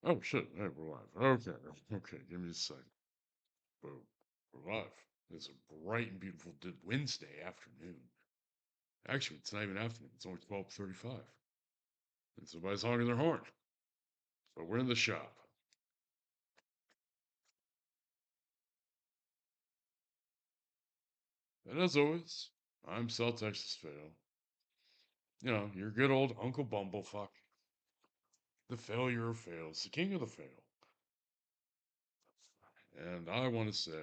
Oh shit! Hey, we're live. Okay, okay. Give me a second. Boom. We're live. It's a bright and beautiful Wednesday afternoon. Actually, it's not even afternoon. It's only 12:35, and somebody's honking their horn. But we're in the shop, and as always, I'm South Texas Fail. You know, your good old Uncle Bumblefuck, the failure of fails, the king of the fail. And I want to say,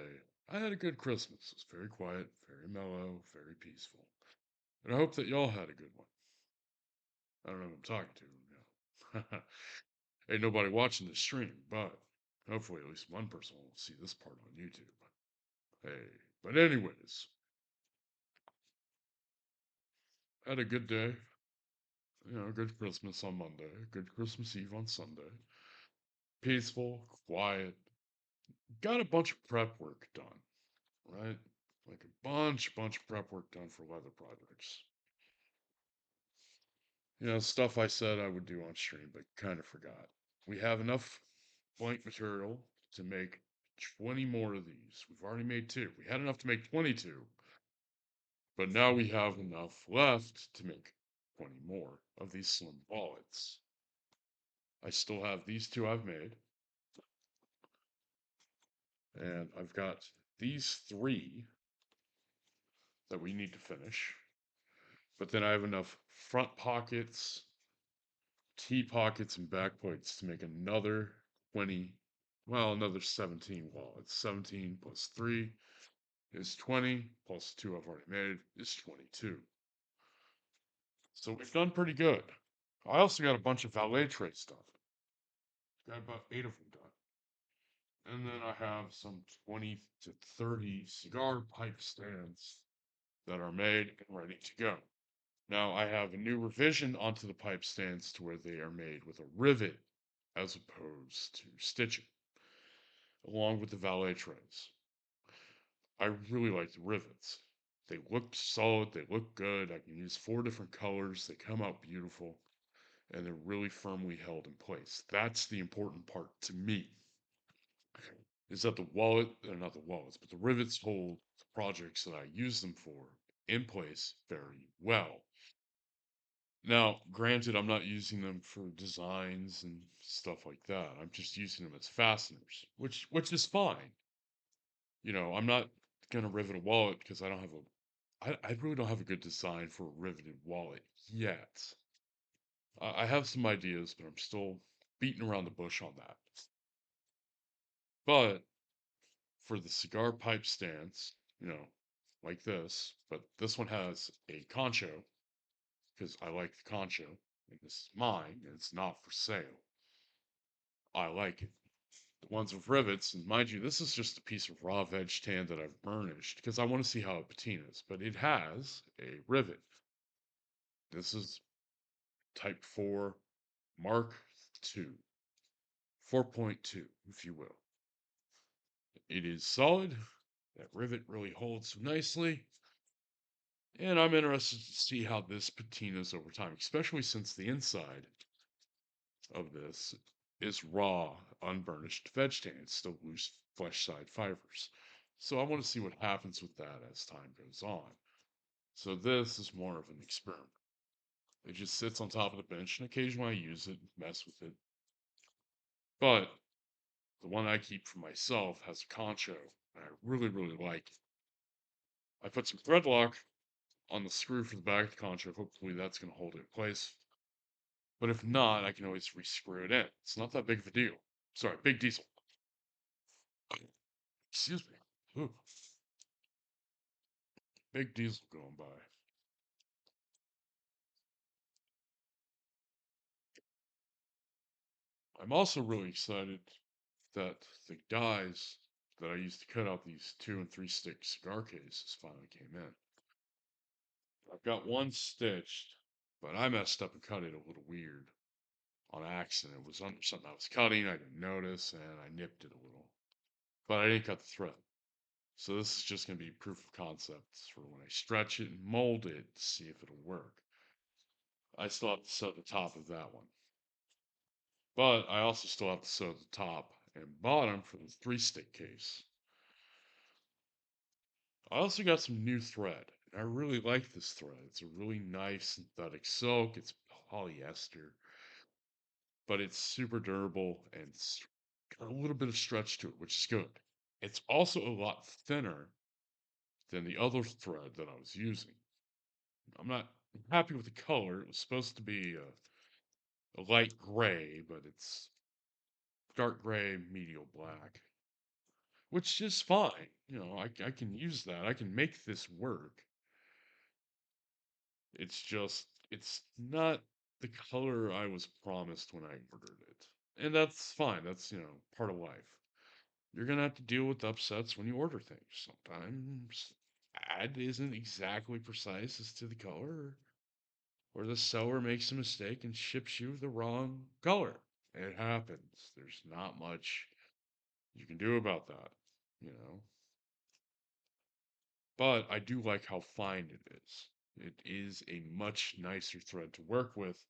I had a good Christmas. It was very quiet, very mellow, very peaceful. And I hope that y'all had a good one. I don't know who I'm talking to. You know. Ain't nobody watching this stream, but hopefully at least one person will see this part on YouTube. Hey, but anyways, had a good day. You know, good Christmas on Monday, good Christmas Eve on Sunday. Peaceful, quiet. Got a bunch of prep work done, right? Like a bunch of prep work done for weather projects. You know, stuff I said I would do on stream, but kind of forgot. We have enough blank material to make 20 more of these. We've already made two. We had enough to make 22, but now we have enough left to make 20 more of these slim wallets. I still have these two I've made, and I've got these three that we need to finish. But then I have enough front pockets, T pockets, and back pockets to make another 20, well, another 17 wallets. 17 plus 3 is 20, plus 2 I've already made is 22. So we've done pretty good. I also got a bunch of valet tray stuff. Got about 8 of them done. And then I have some 20 to 30 cigar pipe stands that are made and ready to go. Now I have a new revision onto the pipe stands to where they are made with a rivet as opposed to stitching, along with the valet trays. I really like the rivets. They look solid, they look good. I can use 4 different colors, they come out beautiful, and they're really firmly held in place. That's the important part to me. Is that the wallet, or not the wallets, but the rivets hold the projects that I use them for in place very well. Now, granted, I'm not using them for designs and stuff like that. I'm just using them as fasteners, which is fine. You know, I'm not gonna rivet a wallet because I don't have I really don't have a good design for a riveted wallet yet. I have some ideas, but I'm still beating around the bush on that. But for the cigar pipe stands, you know, like this, but this one has a concho because I like the concho, and this is mine, and it's not for sale. I like it. The ones with rivets, and mind you, this is just a piece of raw veg tan that I've burnished because I want to see how it patinas, but it has a rivet. This is Type 4 Mark II, 4.2, if you will. It is solid. That rivet really holds nicely. And I'm interested to see how this patinas over time, especially since the inside of this is raw, unburnished veg tan. It's still loose flesh side fibers. So I want to see what happens with that as time goes on. So this is more of an experiment. It just sits on top of the bench, and occasionally I use it, mess with it. But the one I keep for myself has a concho, and I really, really like it. I put some thread lock on the screw for the back of the concho. Hopefully that's going to hold it in place. But if not, I can always rescrew it in. It's not that big of a deal. Sorry, big diesel. Excuse me. Ooh, big diesel going by. I'm also really excited that the dies that I used to cut out these 2 and 3 stick cigar cases finally came in. I've got one stitched, but I messed up and cut it a little weird on accident. It was under something I was cutting, I didn't notice, and I nipped it a little. But I didn't cut the thread. So this is just going to be proof of concept for when I stretch it and mold it to see if it'll work. I still have to set the top of that one. But I also still have to sew the top and bottom for the 3-stick case. I also got some new thread. And I really like this thread. It's a really nice synthetic silk. It's polyester, but it's super durable and it's got a little bit of stretch to it, which is good. It's also a lot thinner than the other thread that I was using. I'm not happy with the color. It was supposed to be a light gray, but it's dark gray, medial black, which is fine. I can use that. I can make this work. It's just, it's not the color I was promised when I ordered it. And that's fine. That's, part of life. You're going to have to deal with upsets when you order things. Sometimes ad isn't exactly precise as to the color, or the seller makes a mistake and ships you the wrong color. It happens. There's not much you can do about that, you know. But I do like how fine it is. It is a much nicer thread to work with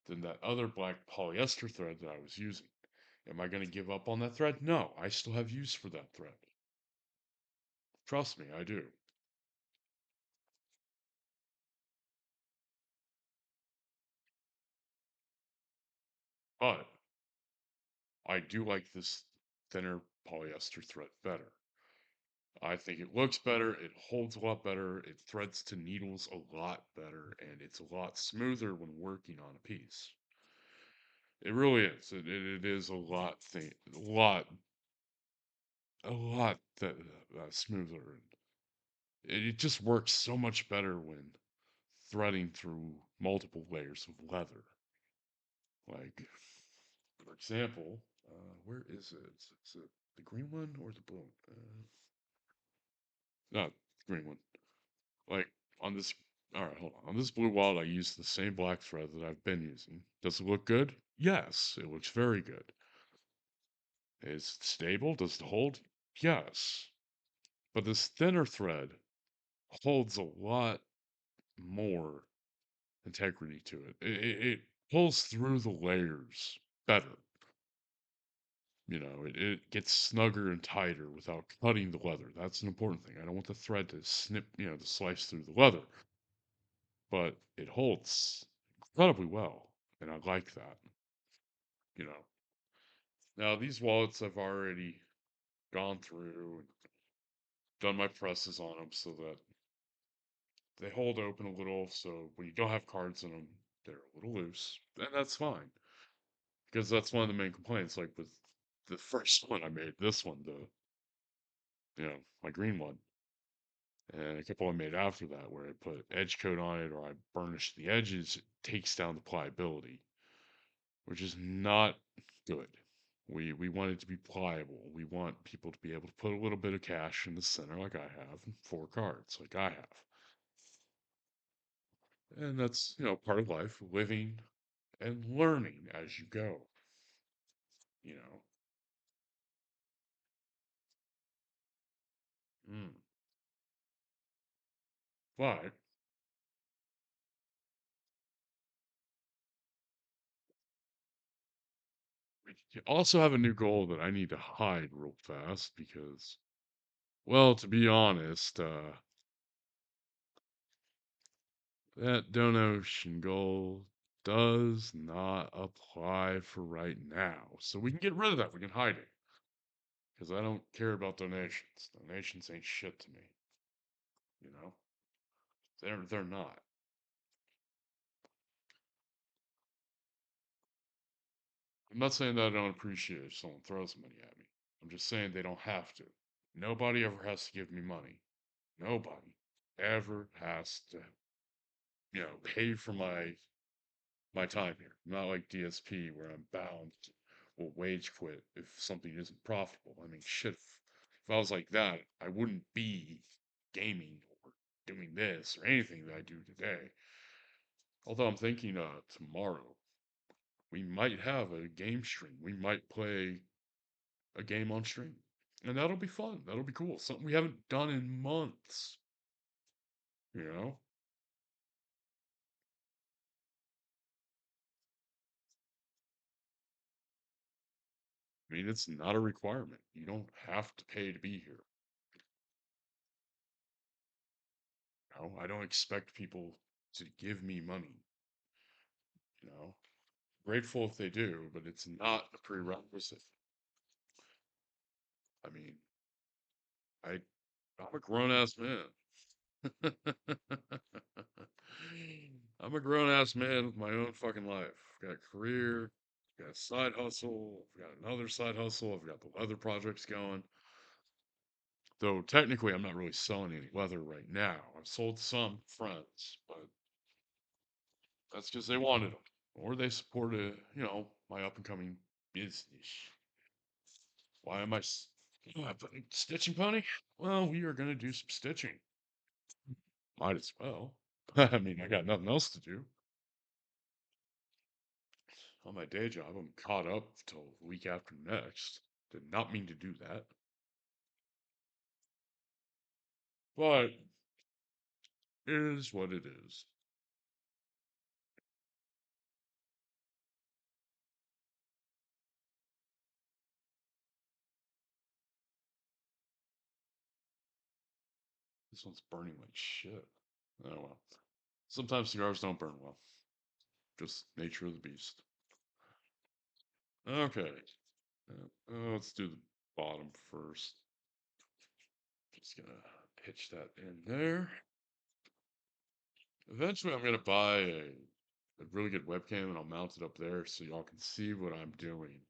than that other black polyester thread that I was using. Am I going to give up on that thread? No, I still have use for that thread. Trust me, I do. But I do like this thinner polyester thread better. I think it looks better, it holds a lot better, it threads to needles a lot better, and it's a lot smoother when working on a piece. It really is. It is a lot that smoother. It just works so much better when threading through multiple layers of leather. Like, for example, where is it? Is it the green one or the blue one? No, the green one. Like on this. All right, hold on. On this blue wallet, I use the same black thread that I've been using. Does it look good? Yes, it looks very good. Is it stable? Does it hold? Yes. But this thinner thread holds a lot more integrity to it. It pulls through the layers better. It gets snugger and tighter without cutting the leather. That's an important thing. I don't want the thread to snip, to slice through the leather, but it holds incredibly well, and I like that. You know. Now these wallets I've already gone through and done my presses on them so that they hold open a little. So when you don't have cards in them, they're a little loose, and that's fine because that's one of the main complaints. Like with the first one I made, this one, my green one, and a couple I made after that, where I put edge coat on it or I burnished the edges, it takes down the pliability, which is not good. We want it to be pliable. We want people to be able to put a little bit of cash in the center, like I have, and 4 cards, like I have. And that's, part of life, living and learning as you go, you know. Mm. But we also have a new goal that I need to hide real fast because, well, to be honest, that donation goal does not apply for right now. So we can get rid of that. We can hide it. Because I don't care about donations. Donations ain't shit to me. You know? They're not. I'm not saying that I don't appreciate if someone throws money at me. I'm just saying they don't have to. Nobody ever has to give me money. Nobody ever has to, pay for my time here. I'm not like DSP where I'm bound to will wage quit if something isn't profitable. I mean, shit, if I was like that, I wouldn't be gaming or doing this or anything that I do today. Although I'm thinking tomorrow we might have a game stream. We might play a game on stream. And that'll be fun. That'll be cool. Something we haven't done in months, you know? I mean, it's not a requirement. You don't have to pay to be here. No, I don't expect people to give me money. You know, grateful if they do, but it's not a prerequisite. I mean, I I'm a grown ass man. I'm a grown ass man with my own fucking life. I've got a career, got a side hustle, I've got another side hustle, I've got the leather projects going. Though technically, I'm not really selling any leather right now. I've sold some friends, but that's because they wanted them, or they supported, my up and coming business. Why am I putting stitching pony? Well, we are gonna do some stitching. Might as well. I mean, I got nothing else to do. On my day job, I'm caught up till the week after next. Did not mean to do that. But it is what it is. This one's burning like shit. Oh well. Sometimes cigars don't burn well. Just nature of the beast. Okay. Let's do the bottom first. Just gonna pitch that in there. Eventually, I'm gonna buy a really good webcam and I'll mount it up there so y'all can see what I'm doing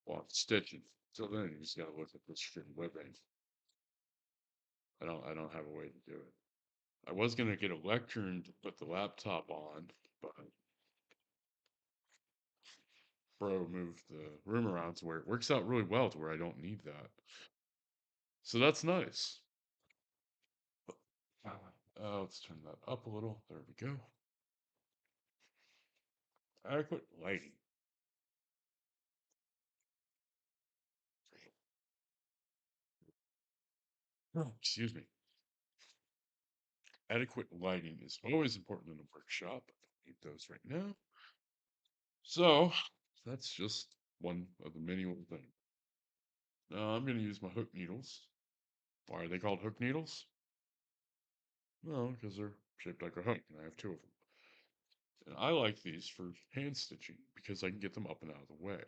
while I'm stitching. Till then, you just gotta look at this shitty webcam. I don't have a way to do it. I was gonna get a lectern to put the laptop on, but bro moved the room around to where it works out really well to where I don't need that. So that's nice. Let's turn that up a little. There we go. Adequate lighting. Oh, excuse me. Adequate lighting is always important in a workshop. I don't need those right now. So that's just one of the many little things. Now I'm going to use my hook needles. Why are they called hook needles? Well, because they're shaped like a hook, and I have two of them. And I like these for hand stitching because I can get them up and out of the way.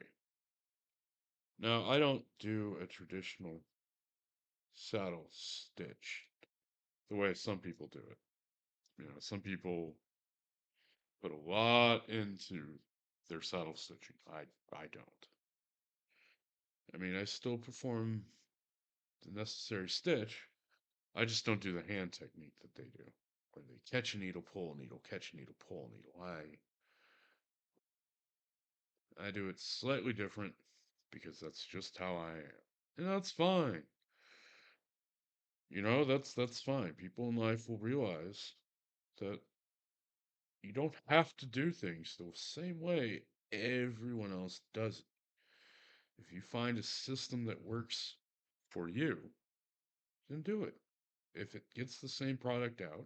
Now, I don't do a traditional saddle stitch the way some people do it. Some people put a lot into their saddle stitching. I don't. I mean, I still perform the necessary stitch. I just don't do the hand technique that they do, where they catch a needle, pull a needle, catch a needle, pull a needle. I do it slightly different because that's just how I am. And that's fine. That's fine. People in life will realize that you don't have to do things the same way everyone else does it. If you find a system that works for you, then do it. If it gets the same product out,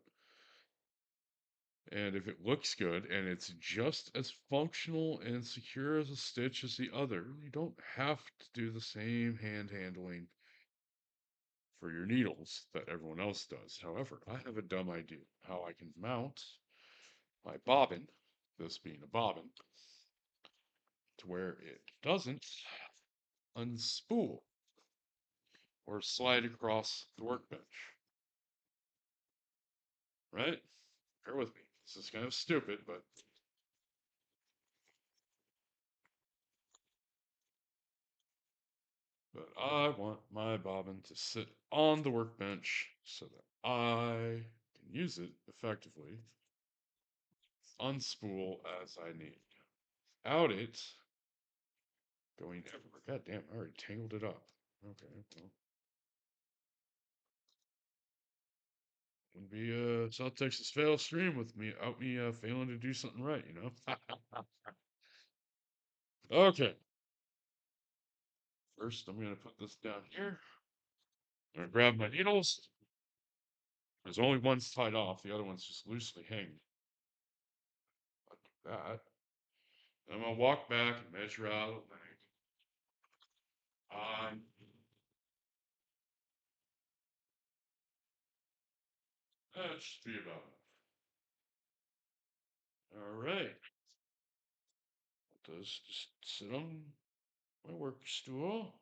and if it looks good and it's just as functional and secure as a stitch as the other, you don't have to do the same hand handling for your needles that everyone else does. However, I have a dumb idea how I can mount my bobbin, this being a bobbin, to where it doesn't unspool or slide across the workbench. Right? Bear with me. This is kind of stupid, but I want my bobbin to sit on the workbench so that I can use it effectively, unspool as I need. Out it going everywhere. God damn, I already tangled it up. Okay, well, wouldn't be a South Texas fail stream without me failing to do something right, you know? Okay, first I'm going to put this down here. I'm going to grab my needles. There's only one's tied off, the other one's just loosely hanging. Like that. I'm going to walk back and measure out. Um, that should be about it. All right. Does just sit on my work stool.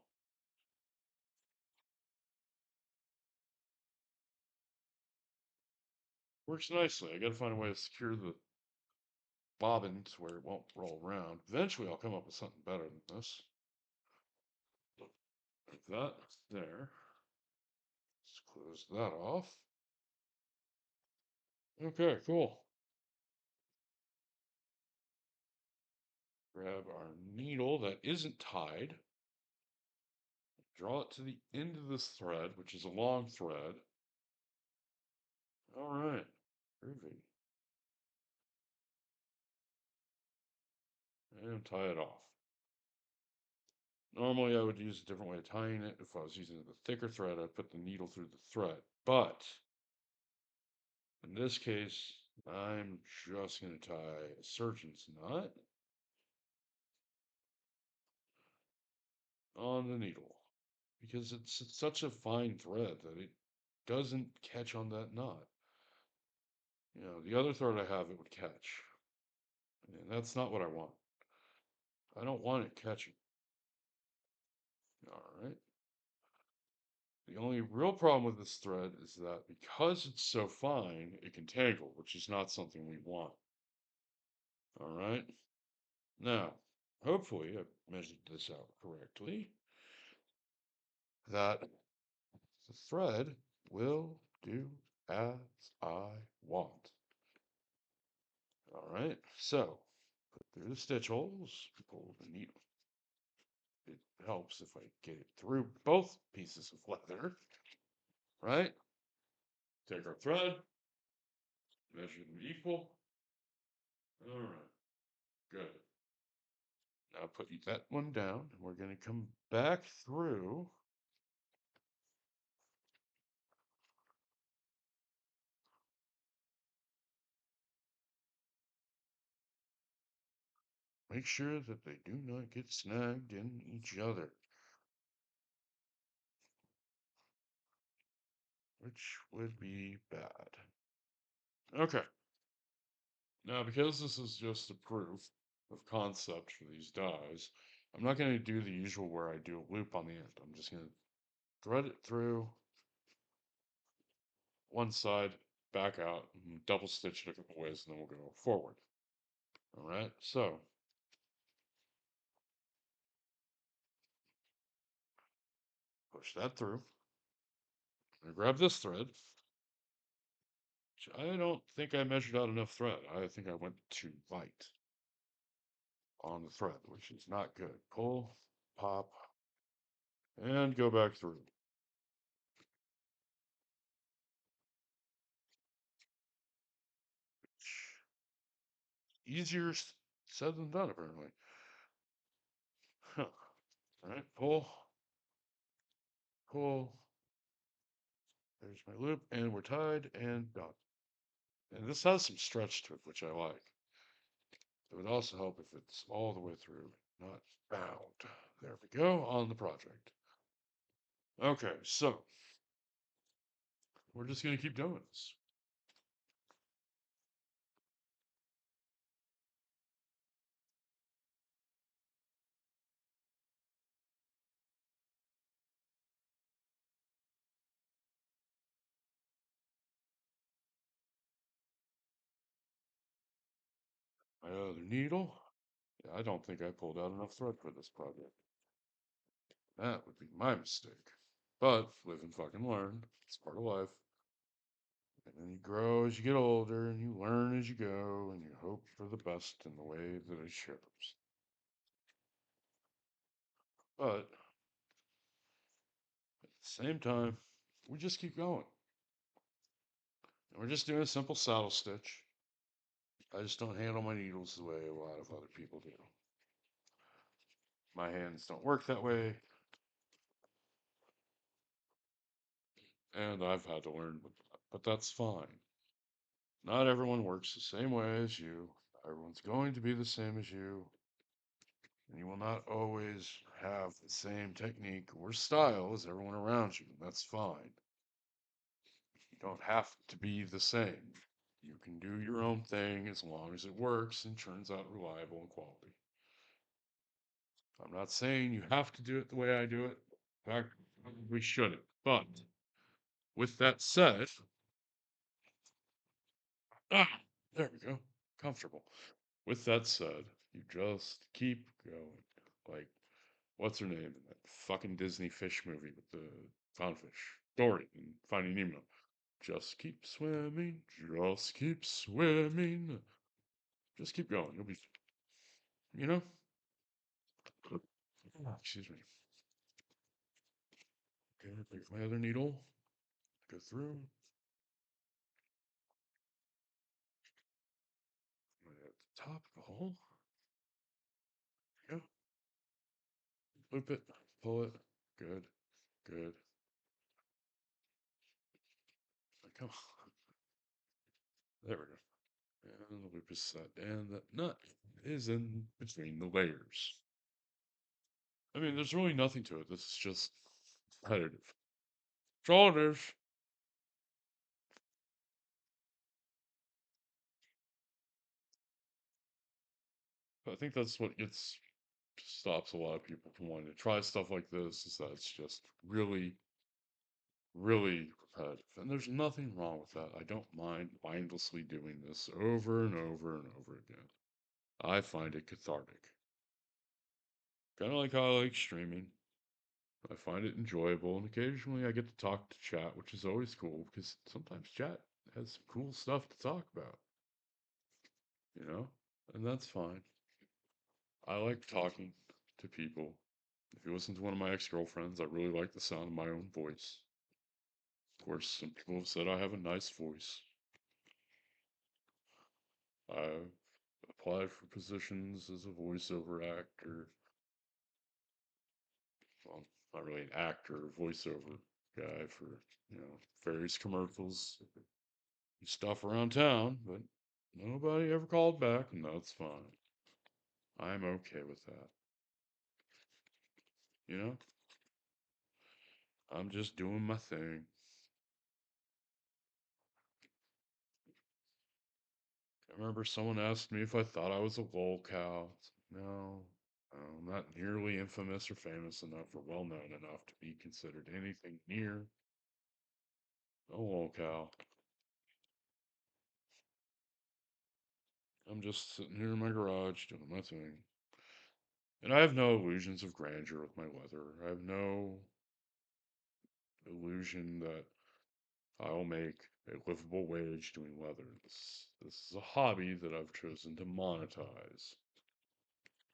Works nicely. I gotta find a way to secure the bobbins where it won't roll around. Eventually, I'll come up with something better than this. Like that there. Let's close that off. Okay, cool. Grab our needle that isn't tied. Draw it to the end of this thread, which is a long thread. All right. Groovy. And tie it off. Normally, I would use a different way of tying it. If I was using the thicker thread, I'd put the needle through the thread. But in this case, I'm just going to tie a surgeon's knot on the needle because it's such a fine thread that it doesn't catch on that knot. You know, the other thread I have, it would catch. And that's not what I want. I don't want it catching. All right. The only real problem with this thread is that because it's so fine, it can tangle, which is not something we want. All right. Now, hopefully, I've measured this out correctly, that the thread will do as I want. All right. So, put through the stitch holes, pull the needle. It helps if I get it through both pieces of leather, right? Take our thread, measure them equal. All right, good. Now put that one down, and we're going to come back through. Make sure that they do not get snagged in each other, which would be bad. Okay. Now, because this is just a proof of concept for these dies, I'm not going to do the usual where I do a loop on the end. I'm just going to thread it through one side, back out, and double stitch it a couple ways, and then we'll go forward. All right, so push that through. I grab this thread, which I don't think I measured out enough thread. I think I went too light on the thread, which is not good. Pull, pop, and go back through. Easier said than done, apparently. Huh. All right, pull, pull. There's my loop, and we're tied and done. And this has some stretch to it, which I like. It would also help if it's all the way through, not bound. There we go on the project. Okay, so we're just going to keep doing this. My other needle. Yeah, I don't think I pulled out enough thread for this project. That would be my mistake. But live and fucking learn. It's part of life. And then you grow as you get older, and you learn as you go, and you hope for the best in the way that it shows. But at the same time, we just keep going. And we're just doing a simple saddle stitch. I just don't handle my needles the way a lot of other people do. My hands don't work that way, and I've had to learn, but that's fine. Not everyone works the same way as you. Everyone's going to be the same as you. And you will not always have the same technique or style as everyone around you. And that's fine. You don't have to be the same. You can do your own thing as long as it works and turns out reliable and quality. I'm not saying you have to do it the way I do it. In fact, we shouldn't. But with that said, ah, there we go. Comfortable. With that said, you just keep going. Like, what's her name in that fucking Disney fish movie with the clownfish? Dory in Finding Nemo. Just keep swimming, just keep swimming. Just keep going. You'll be, you know? Excuse me. Okay, take my other needle. Go through. Right at the top of the hole. Go. Loop it. Pull it. Good. Good. Come on. There we go. And the loop is set. And that nut is in between the layers. I mean, there's really nothing to it. This is just repetitive. Shoulders. I think that's what gets stops a lot of people from wanting to try stuff like this is that it's just really, really repetitive. And there's nothing wrong with that. I don't mind mindlessly doing this over and over and over again. I find it cathartic. Kind of like how I like streaming. I find it enjoyable, and occasionally I get to talk to chat, which is always cool because sometimes chat has some cool stuff to talk about, you know? And that's fine. I like talking to people. If you listen to one of my ex-girlfriends, I really like the sound of my own voice. Of course, some people have said I have a nice voice. I've applied for positions as a voiceover actor. Well, not really an actor, voiceover guy for, various commercials and stuff around town, but nobody ever called back, and that's fine. I'm okay with that. You know? I'm just doing my thing. I remember someone asked me if I thought I was a lolcow. No, I'm not nearly infamous or famous enough or well known enough to be considered anything near a lolcow. I'm just sitting here in my garage doing my thing. And I have no illusions of grandeur with my weather. I have no illusion that I'll make a livable wage doing leather. This is a hobby that I've chosen to monetize.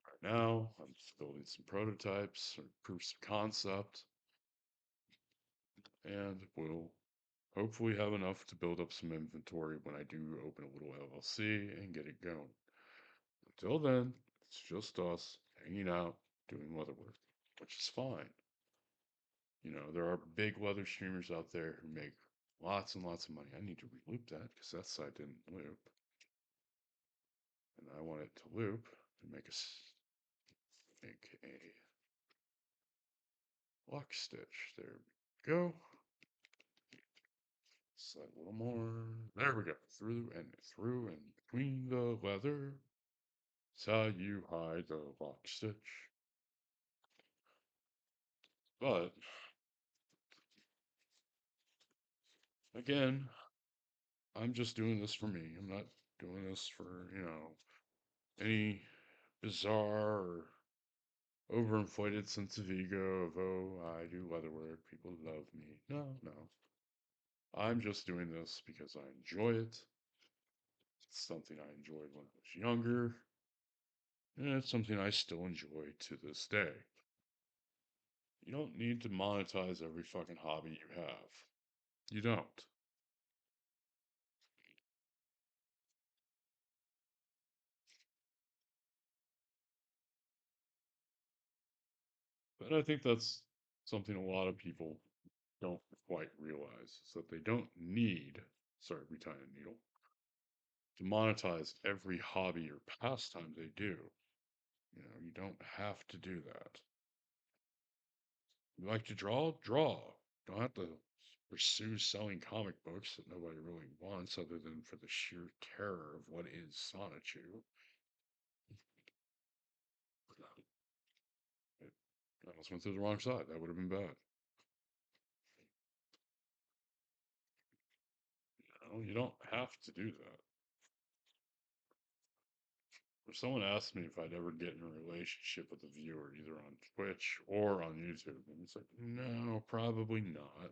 Right now, I'm just building some prototypes or proofs of concept, and we'll hopefully have enough to build up some inventory when I do open a little LLC and get it going. Until then, it's just us hanging out doing leather work, which is fine. There are big leather streamers out there who make lots and lots of money. I need to reloop that because that side didn't loop. And I want it to loop and make a lock stitch. There we go. Slide a little more. There we go. Through and between the leather. That's how you hide the lock stitch. But again, I'm just doing this for me. I'm not doing this for, any bizarre or overinflated sense of ego of, oh, I do leatherwork, people love me. No, no. I'm just doing this because I enjoy it. It's something I enjoyed when I was younger, and it's something I still enjoy to this day. You don't need to monetize every fucking hobby you have. You don't. But I think that's something a lot of people don't quite realize is that they don't need, sorry, retying a needle, to monetize every hobby or pastime they do. You don't have to do that. You like to draw? Draw. Don't have to pursue selling comic books that nobody really wants other than for the sheer terror of what is Sonichu. I almost went to the wrong side. That would have been bad. You don't have to do that. If someone asked me if I'd ever get in a relationship with a viewer, either on Twitch or on YouTube, and it's like, no, probably not.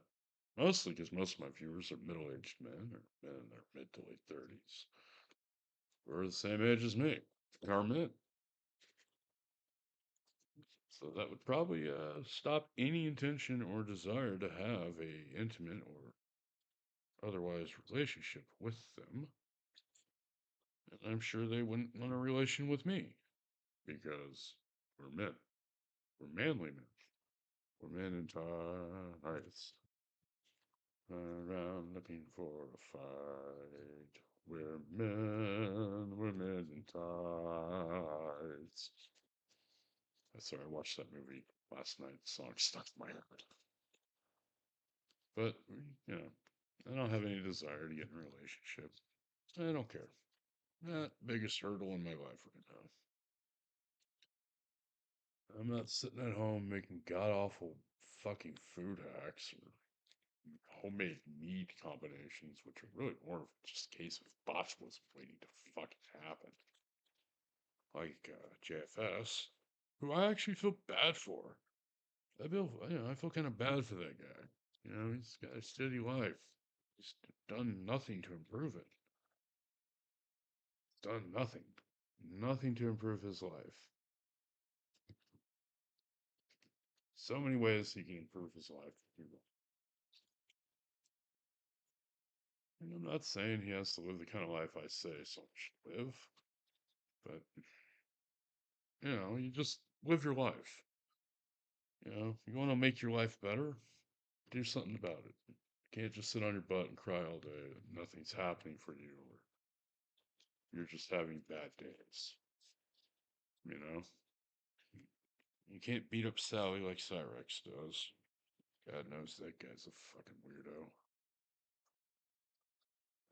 Mostly because most of my viewers are middle-aged men or men in their mid to late 30s. Who are the same age as me. Are men. So that would probably stop any intention or desire to have a intimate or otherwise relationship with them. And I'm sure they wouldn't want a relation with me because we're men. We're manly men. We're men in tights. Around looking for a fight. We're men in tights. Sorry, I watched that movie last night. The song stuck in my head. But, I don't have any desire to get in a relationship. I don't care. Not biggest hurdle in my life right now. I'm not sitting at home making god awful fucking food hacks or homemade meat combinations, which are really more of just a case of botulism waiting to fucking happen. Like JFS, who I actually feel bad for. I feel kind of bad for that guy. He's got a steady life. He's done nothing to improve it. Done nothing. Nothing to improve his life. So many ways he can improve his life. And I'm not saying he has to live the kind of life I say someone should live, but you just live your life. You want to make your life better, do something about it. You can't just sit on your butt and cry all day and nothing's happening for you, or you're just having bad days. You know, you can't beat up Sally like Cyrex does. God knows that guy's a fucking weirdo.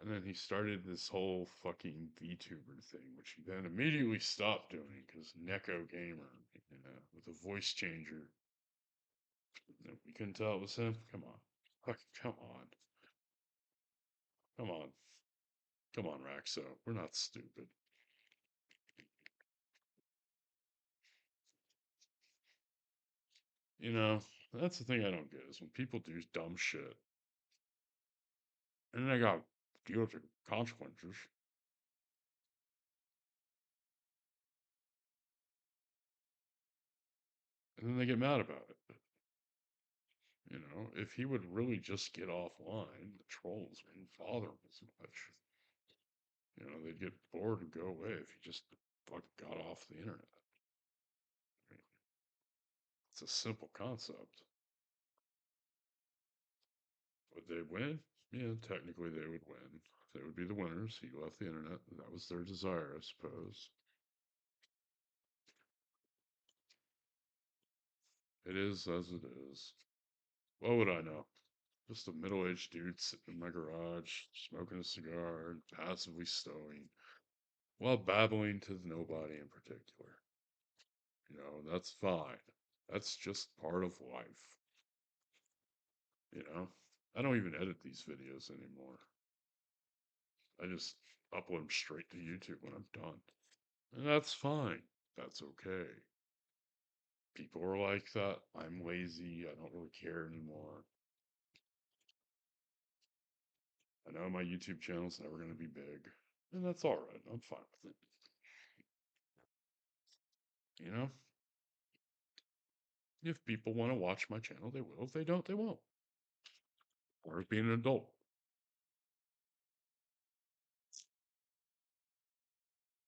And then he started this whole fucking VTuber thing, which he then immediately stopped doing because Neko Gamer, with a voice changer. We couldn't tell it was him. Come on. Fucking come on. Come on. Come on, Raxo. We're not stupid. That's the thing I don't get is when people do dumb shit and then they got to deal with the consequences. And then they get mad about it. If he would really just get offline, the trolls wouldn't bother him as much. They'd get bored and go away if he just fucking got off the internet. I mean, it's a simple concept. Would they win? Yeah, technically they would win. They would be the winners. He left the internet. That was their desire, I suppose. It is as it is. What would I know? Just a middle-aged dude sitting in my garage, smoking a cigar and passively stowing, while babbling to nobody in particular. That's fine. That's just part of life. I don't even edit these videos anymore. I just upload them straight to YouTube when I'm done. And that's fine. That's okay. People are like that. I'm lazy. I don't really care anymore. I know my YouTube channel's never going to be big. And that's alright. I'm fine with it. You know? If people want to watch my channel, they will. If they don't, they won't. Or as being an adult.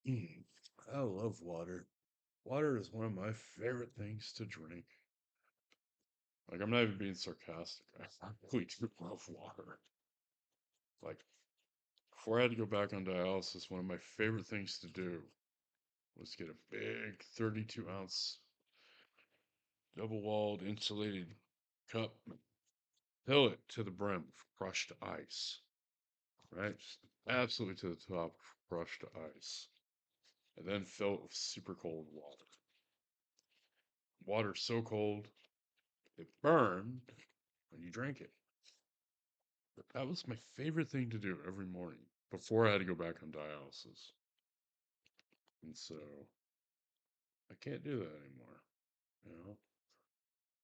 I love water. Water is one of my favorite things to drink. Like, I'm not even being sarcastic. I really do love water. Like, before I had to go back on dialysis, one of my favorite things to do Let's get a big 32-ounce double-walled insulated cup. Fill it to the brim with crushed ice. Right? Just absolutely to the top of crushed ice. And then fill it with super cold water. Water so cold it burned when you drank it. But that was my favorite thing to do every morning before I had to go back on dialysis. And so I can't do that anymore.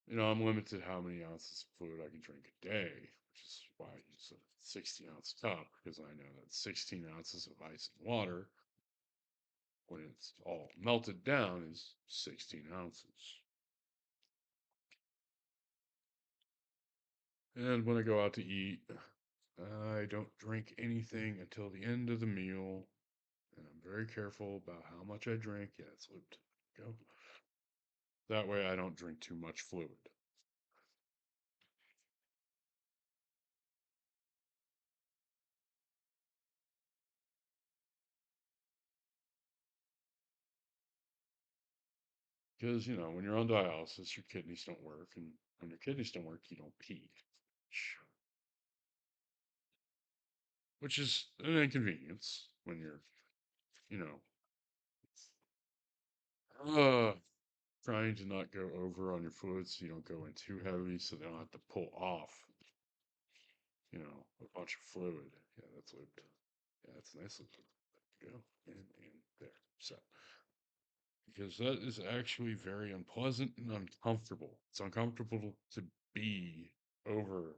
You know? I'm limited how many ounces of fluid I can drink a day, which is why I use a 60-ounce cup, because I know that 16 ounces of ice and water, when it's all melted down, is 16 ounces. And when I go out to eat, I don't drink anything until the end of the meal, and I'm very careful about how much I drink. Yeah, it's looped. Go. That way I don't drink too much fluid. Because, when you're on dialysis, your kidneys don't work, and when your kidneys don't work, you don't pee. Which is an inconvenience when you're, you know, uh, trying to not go over on your fluids so you don't go in too heavy so they don't have to pull off, a bunch of fluid. Yeah, that's looped. Yeah, that's nice loop. There you go. And there. So, because that is actually very unpleasant and uncomfortable. It's uncomfortable to be over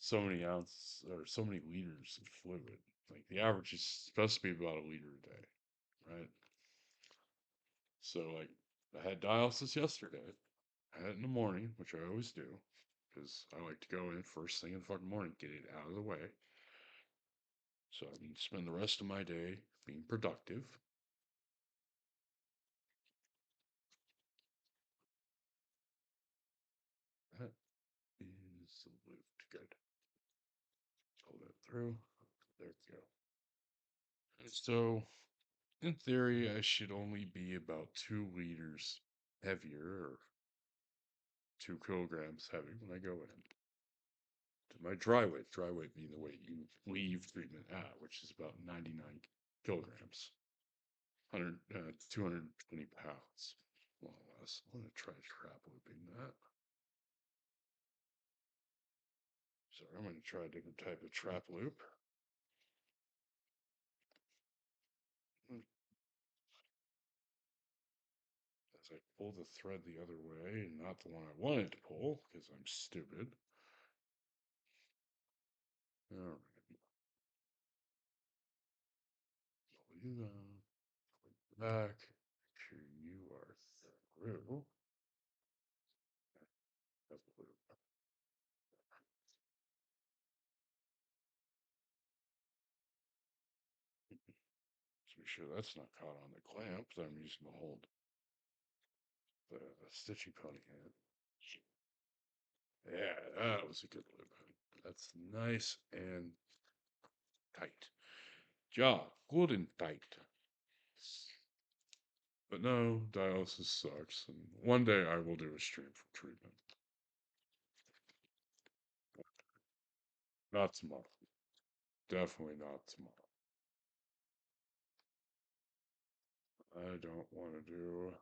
so many ounces or so many liters of fluid. Like the average is supposed to be about a liter a day, right? So, like, I had dialysis yesterday. I had it in the morning, which I always do, because I like to go in first thing in the fucking morning, get it out of the way, so I can spend the rest of my day being productive. That is looped. Good. Pull that through. There we go. And so, in theory, I should only be about 2 liters heavier, or 2 kilograms heavy when I go in. To my dry weight being the weight you leave treatment at, which is about 99 kilograms, 220 pounds, more or less. I'm going to try trap looping that. So I'm going to try a different type of trap loop. As I pull the thread the other way, and not the one I wanted to pull, because I'm stupid. All right. Pull you back. Make sure you are through. That loop. Just make sure that's not caught on the clamp that I'm using to hold the stitchy pony hand. Yeah, that was a good loop. That's nice and tight. Ja, good and tight. But no, dialysis sucks, and one day I will do a stream from treatment. Not tomorrow. Definitely not tomorrow. I don't want to do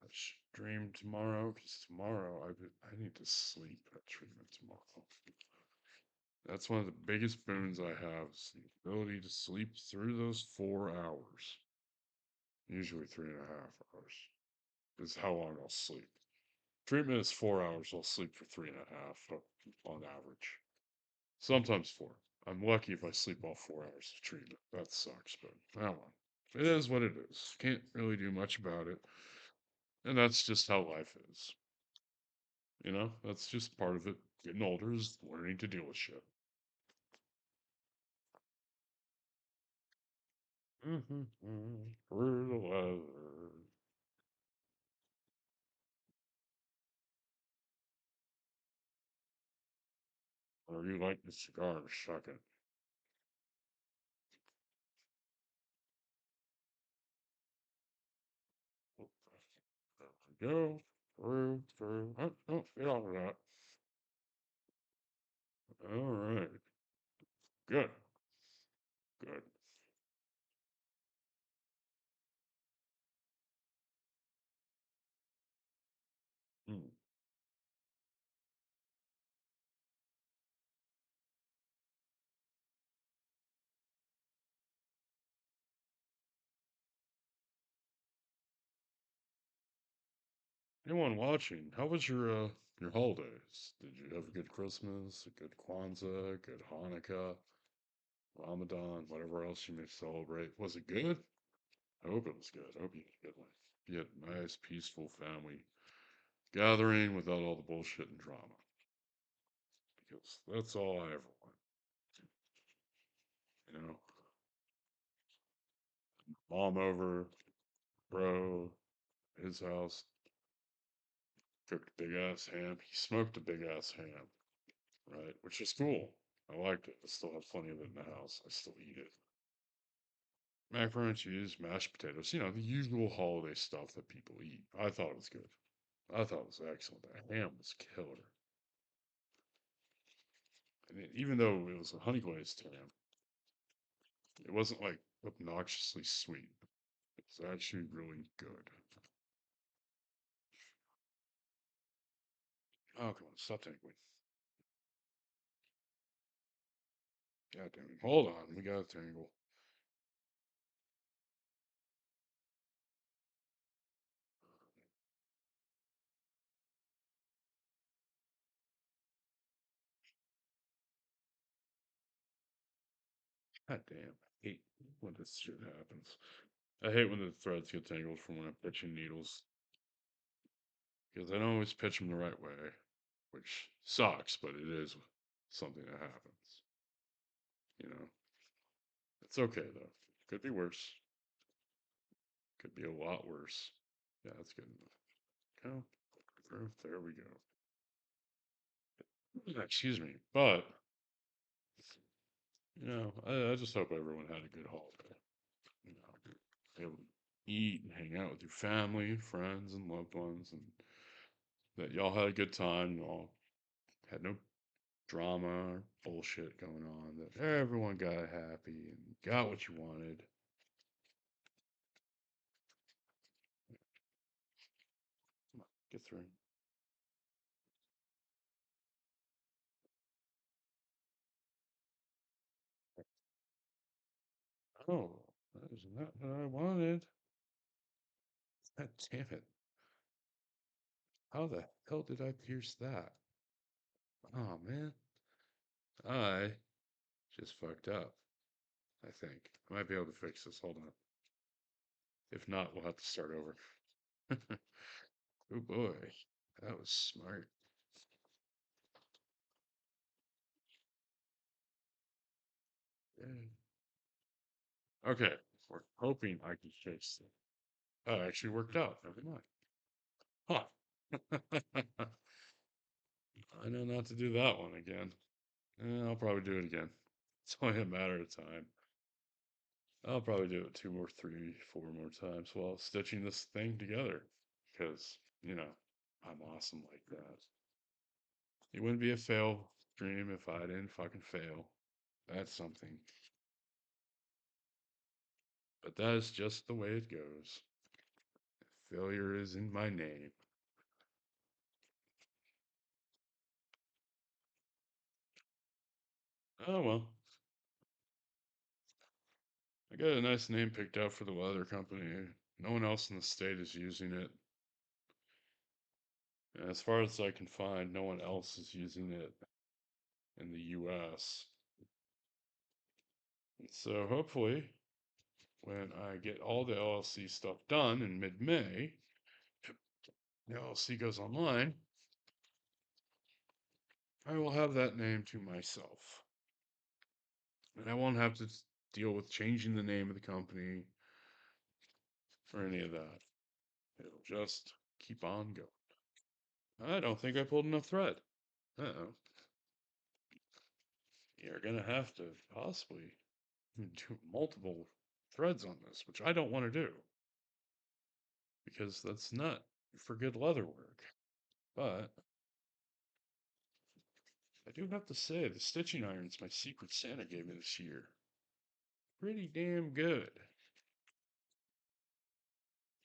a stream tomorrow because tomorrow I need to sleep at treatment tomorrow. That's one of the biggest boons I have is the ability to sleep through those 4 hours. Usually 3.5 hours is how long I'll sleep. Treatment is 4 hours. I'll sleep for 3.5 on average. Sometimes 4. I'm lucky if I sleep all 4 hours of treatment. That sucks, but I don't know. It is what it is. Can't really do much about it. And that's just how life is. That's just part of it. Getting older is learning to deal with shit. Through the weather. Or you like the cigar, suck it. go through. Oh, oh, get off of that. All right. Good. Good. Hmm. Anyone watching? How was your holidays? Did you have a good Christmas, a good Kwanzaa, a good Hanukkah, Ramadan, whatever else you may celebrate? Was it good? I hope it was good. I hope you had a good one. You had a nice, peaceful family gathering without all the bullshit and drama. Because that's all I ever want. You know, mom over, bro, his house, cooked a big ass ham. He smoked a big ass ham, right? Which is cool. I liked it. I still have plenty of it in the house. I still eat it. Macaroni and cheese, mashed potatoes, the usual holiday stuff that people eat. I thought it was good. I thought it was excellent. The ham was killer. And even though it was a honey glazed ham, it wasn't like obnoxiously sweet. It was actually really good. Oh, come on, stop tingling. God damn it. Hold on, we got a tangle. God damn, I hate when this shit happens. I hate when the threads get tangled from when I'm pitching needles. Because I don't always pitch them the right way, which sucks, but it is something that happens. You know, it's okay though. Could be worse. Could be a lot worse. Yeah, that's good enough. Oh, there we go. Excuse me, but I just hope everyone had a good holiday. You know, able to eat and hang out with your family, friends, and loved ones, and that y'all had a good time. Y'all had no drama or bullshit going on. That everyone got happy and got what you wanted. Come on, get through. Oh, that is not what I wanted. God damn it. How the hell did I pierce that? Oh, man. I just fucked up, I think. I might be able to fix this. Hold on. If not, we'll have to start over. Oh boy. That was smart. Yeah. Okay. We're hoping I can fix it. Oh, it actually worked out. Never mind. Huh. I know not to do that one again. I'll probably do it again. It's only a matter of time. I'll probably do it two more, three, four more times while stitching this thing together. Because, I'm awesome like that. It wouldn't be a fail dream if I didn't fucking fail. That's something. But that is just the way it goes. Failure is in my name. Oh well. I got a nice name picked out for the weather company. No one else in the state is using it. And as far as I can find, no one else is using it in the US. So hopefully, when I get all the LLC stuff done in mid May, the LLC goes online, I will have that name to myself. And I won't have to deal with changing the name of the company or any of that. It'll just keep on going. I don't think I pulled enough thread. Uh-oh. You're gonna have to possibly do multiple threads on this, which I don't want to do because that's not for good leather work. But I do have to say, the stitching irons my Secret Santa gave me this year, pretty damn good.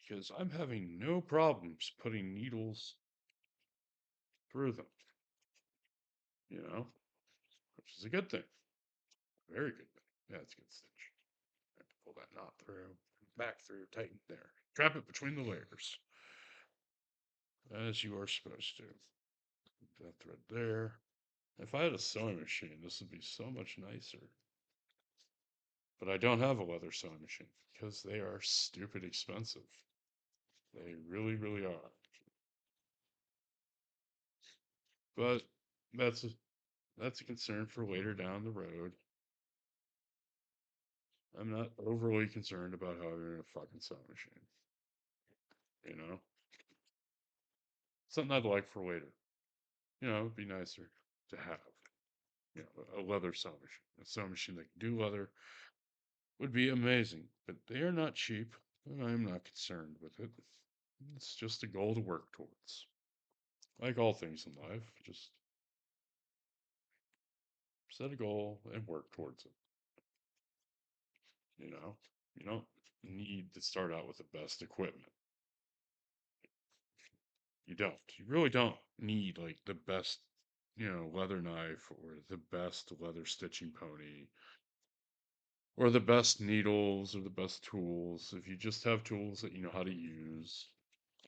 Because I'm having no problems putting needles through them, which is a good thing. Very good thing. Yeah, it's a good stitch. I have to pull that knot through, back through, tighten there. Trap it between the layers, as you are supposed to. Put that thread there. If I had a sewing machine, this would be so much nicer. But I don't have a leather sewing machine because they are stupid expensive. They really, really are. But that's a, that's a concern for later down the road. I'm not overly concerned about having a fucking sewing machine. You know, something I'd like for later. It'd be nicer to have. A leather sewing machine. A sewing machine that can do leather would be amazing. But they are not cheap, and I'm not concerned with it. It's just a goal to work towards. Like all things in life, just set a goal and work towards it. You don't need to start out with the best equipment. You don't. You really don't need like the best, leather knife or the best leather stitching pony or the best needles or the best tools. If you just have tools that you know how to use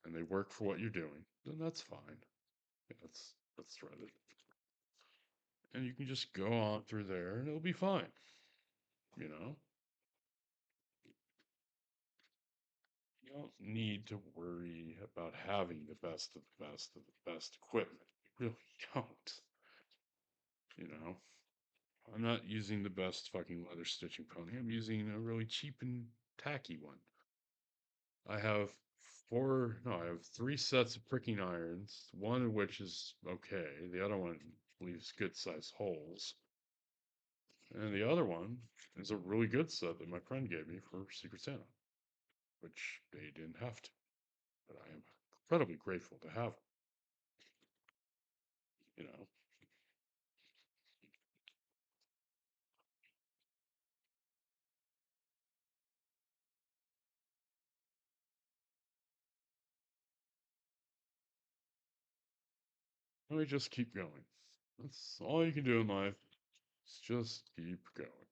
and they work for what you're doing, then that's fine. That's threaded. And you can just go on through there and it'll be fine. You know? You don't need to worry about having the best of the best of the best equipment. You really don't. You know? I'm not using the best fucking leather stitching pony. I'm using a really cheap and tacky one. I have I have three sets of pricking irons, one of which is okay. The other one leaves good sized holes. And the other one is a really good set that my friend gave me for Secret Santa, which they didn't have to. But I am incredibly grateful to have them, you know. And we just keep going. That's all you can do in life. Is just keep going.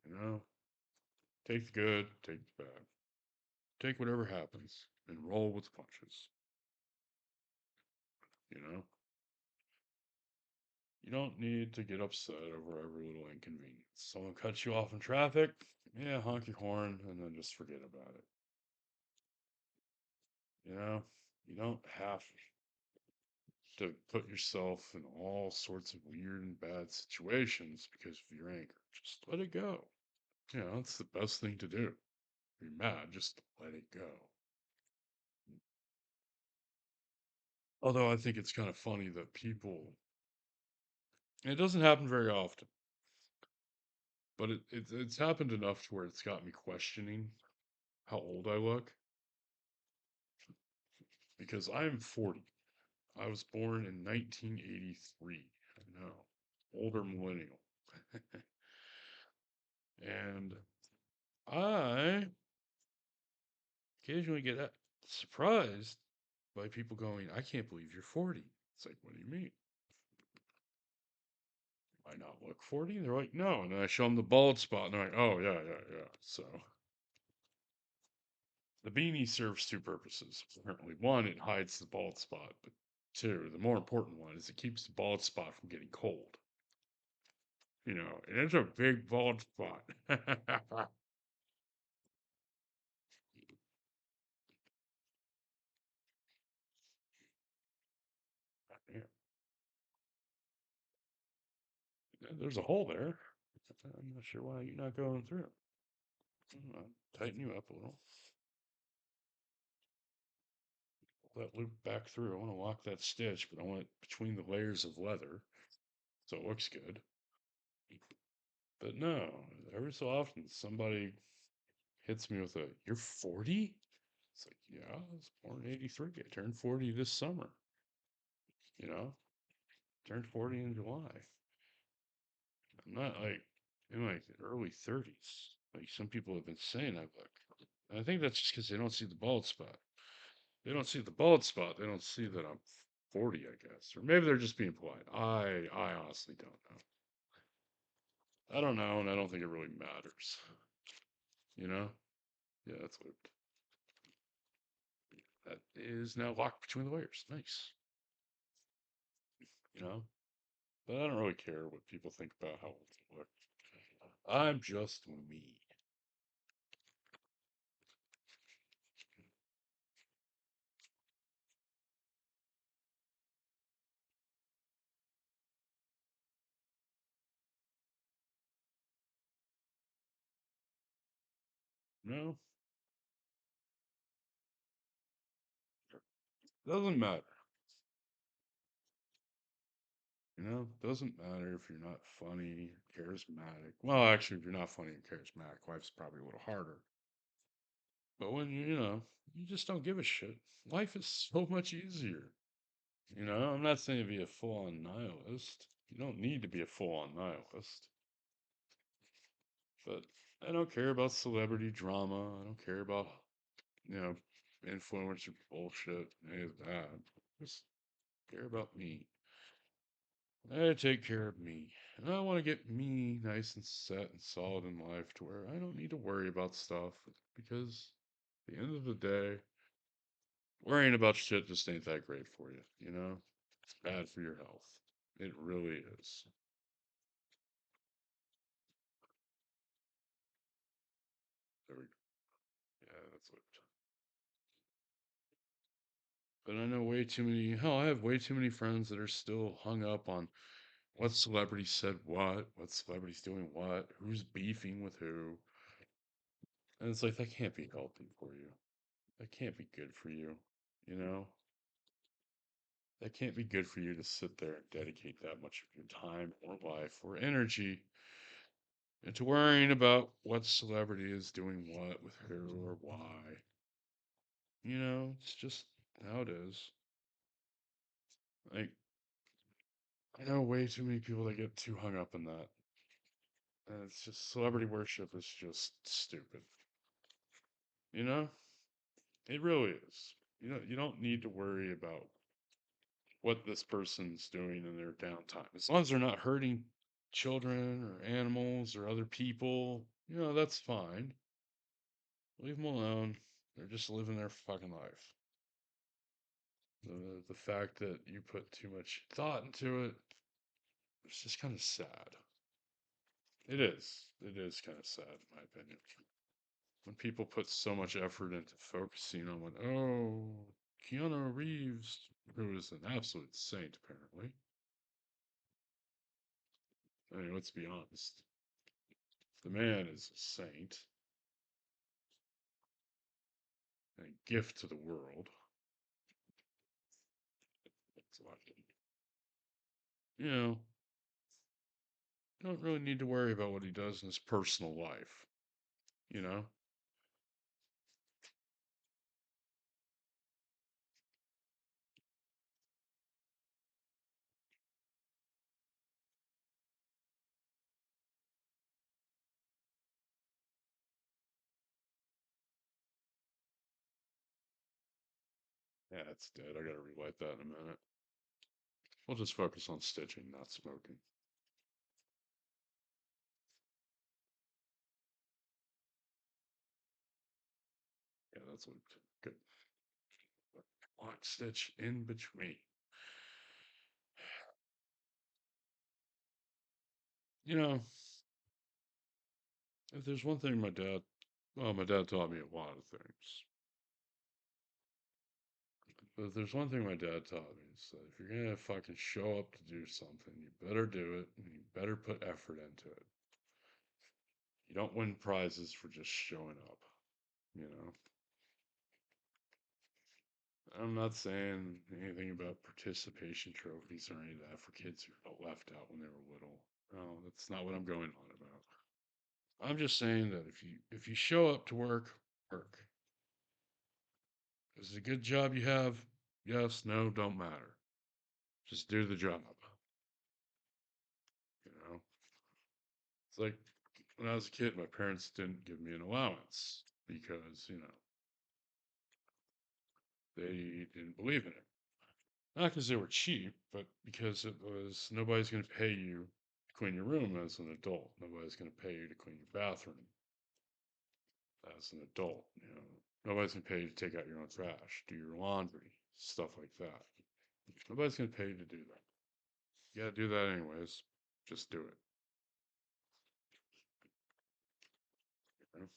You know? Take the good, take the bad. Take whatever happens and roll with the punches. You know? You don't need to get upset over every little inconvenience. Someone cuts you off in traffic, yeah, honk your horn and then just forget about it. You know? You don't have to put yourself in all sorts of weird and bad situations because of your anger. Just let it go. That's the best thing to do. If you're mad, just let it go. Although I think it's kind of funny that it doesn't happen very often, but it's happened enough to where it's got me questioning how old I look because I am 40. I was born in 1983. I know, older millennial. And I occasionally get surprised by people going, I can't believe you're 40. It's like, what do you mean? I not look 40? They're like, no. And then I show them the bald spot, and they're like, oh, yeah, yeah, yeah. So the beanie serves two purposes. Apparently, one, it hides the bald spot, but two, the more important one is it keeps the bald spot from getting cold. And it's a big bald spot. Yeah, there's a hole there. I'm not sure why you're not going through. I'll tighten you up a little. Pull that loop back through. I want to lock that stitch, but I want it between the layers of leather so it looks good. But no, every so often somebody hits me with a, you're 40? It's like, yeah, I was born in 83. I turned 40 this summer, you know, turned 40 in July. I'm not like in my early 30s. Like some people have been saying I look. And I think that's just because they don't see the bald spot. They don't see the bald spot. They don't see that I'm 40, I guess. Or maybe they're just being polite. I honestly don't know. I don't know, and I don't think it really matters. You know? Yeah, that's what that is now locked between the wires. Nice. You know? But I don't really care what people think about how old I look. I'm just me. No, doesn't matter. You know, doesn't matter if you're not funny, charismatic. Well, actually, if you're not funny and charismatic, life's probably a little harder. But when you just don't give a shit, life is so much easier. You know, I'm not saying to be a full on nihilist. You don't need to be a full on nihilist. But I don't care about celebrity drama. I don't care about, you know, influencer bullshit, any of that. Just care about me. I take care of me. And I want to get me nice and set and solid in life to where I don't need to worry about stuff because at the end of the day, worrying about shit just ain't that great for you, you know? It's bad for your health. It really is. There we go. Yeah, that's what. But I know way too many, hell, I have way too many friends that are still hung up on what celebrity said what celebrity's doing what, who's beefing with who. And it's like, that can't be healthy for you. That can't be good for you, you know? That can't be good for you to sit there and dedicate that much of your time or life or energy into worrying about what celebrity is doing what with who or why. You know, it's just how it is. Like, I know way too many people that get too hung up in that. And it's just celebrity worship is just stupid. You know? It really is. You don't need to worry about what this person's doing in their downtime. As long as they're not hurting children or animals or other people, that's fine. Leave them alone. They're just living their fucking life. The fact that you put too much thought into it, it's just kind of sad. It is. It is kind of sad, in my opinion. When people put so much effort into focusing on what, oh, Keanu Reeves, who is an absolute saint, apparently. I mean, let's be honest. The man is a saint, a gift to the world. So, you know, don't really need to worry about what he does in his personal life, you know? Yeah, it's dead. I gotta relight that in a minute. We'll just focus on stitching, not smoking. Yeah, that's what. Good. One stitch in between. You know, if there's one thing my dad taught me a lot of things. But if there's one thing my dad taught me, is that if you're gonna fucking show up to do something, you better do it and you better put effort into it. You don't win prizes for just showing up, you know? I'm not saying anything about participation trophies or any of that for kids who felt left out when they were little. No, that's not what I'm going on about. I'm just saying that if you show up to work, work. Is it a good job you have? Yes, no, don't matter. Just do the job. You know, it's like when I was a kid, my parents didn't give me an allowance because, they didn't believe in it. Not because they were cheap, but because it was nobody's going to pay you to clean your room as an adult. Nobody's going to pay you to clean your bathroom as an adult. Nobody's going to pay you to take out your own trash, do your laundry, stuff like that. Nobody's going to pay you to do that. You got to do that anyways. Just do it. You know?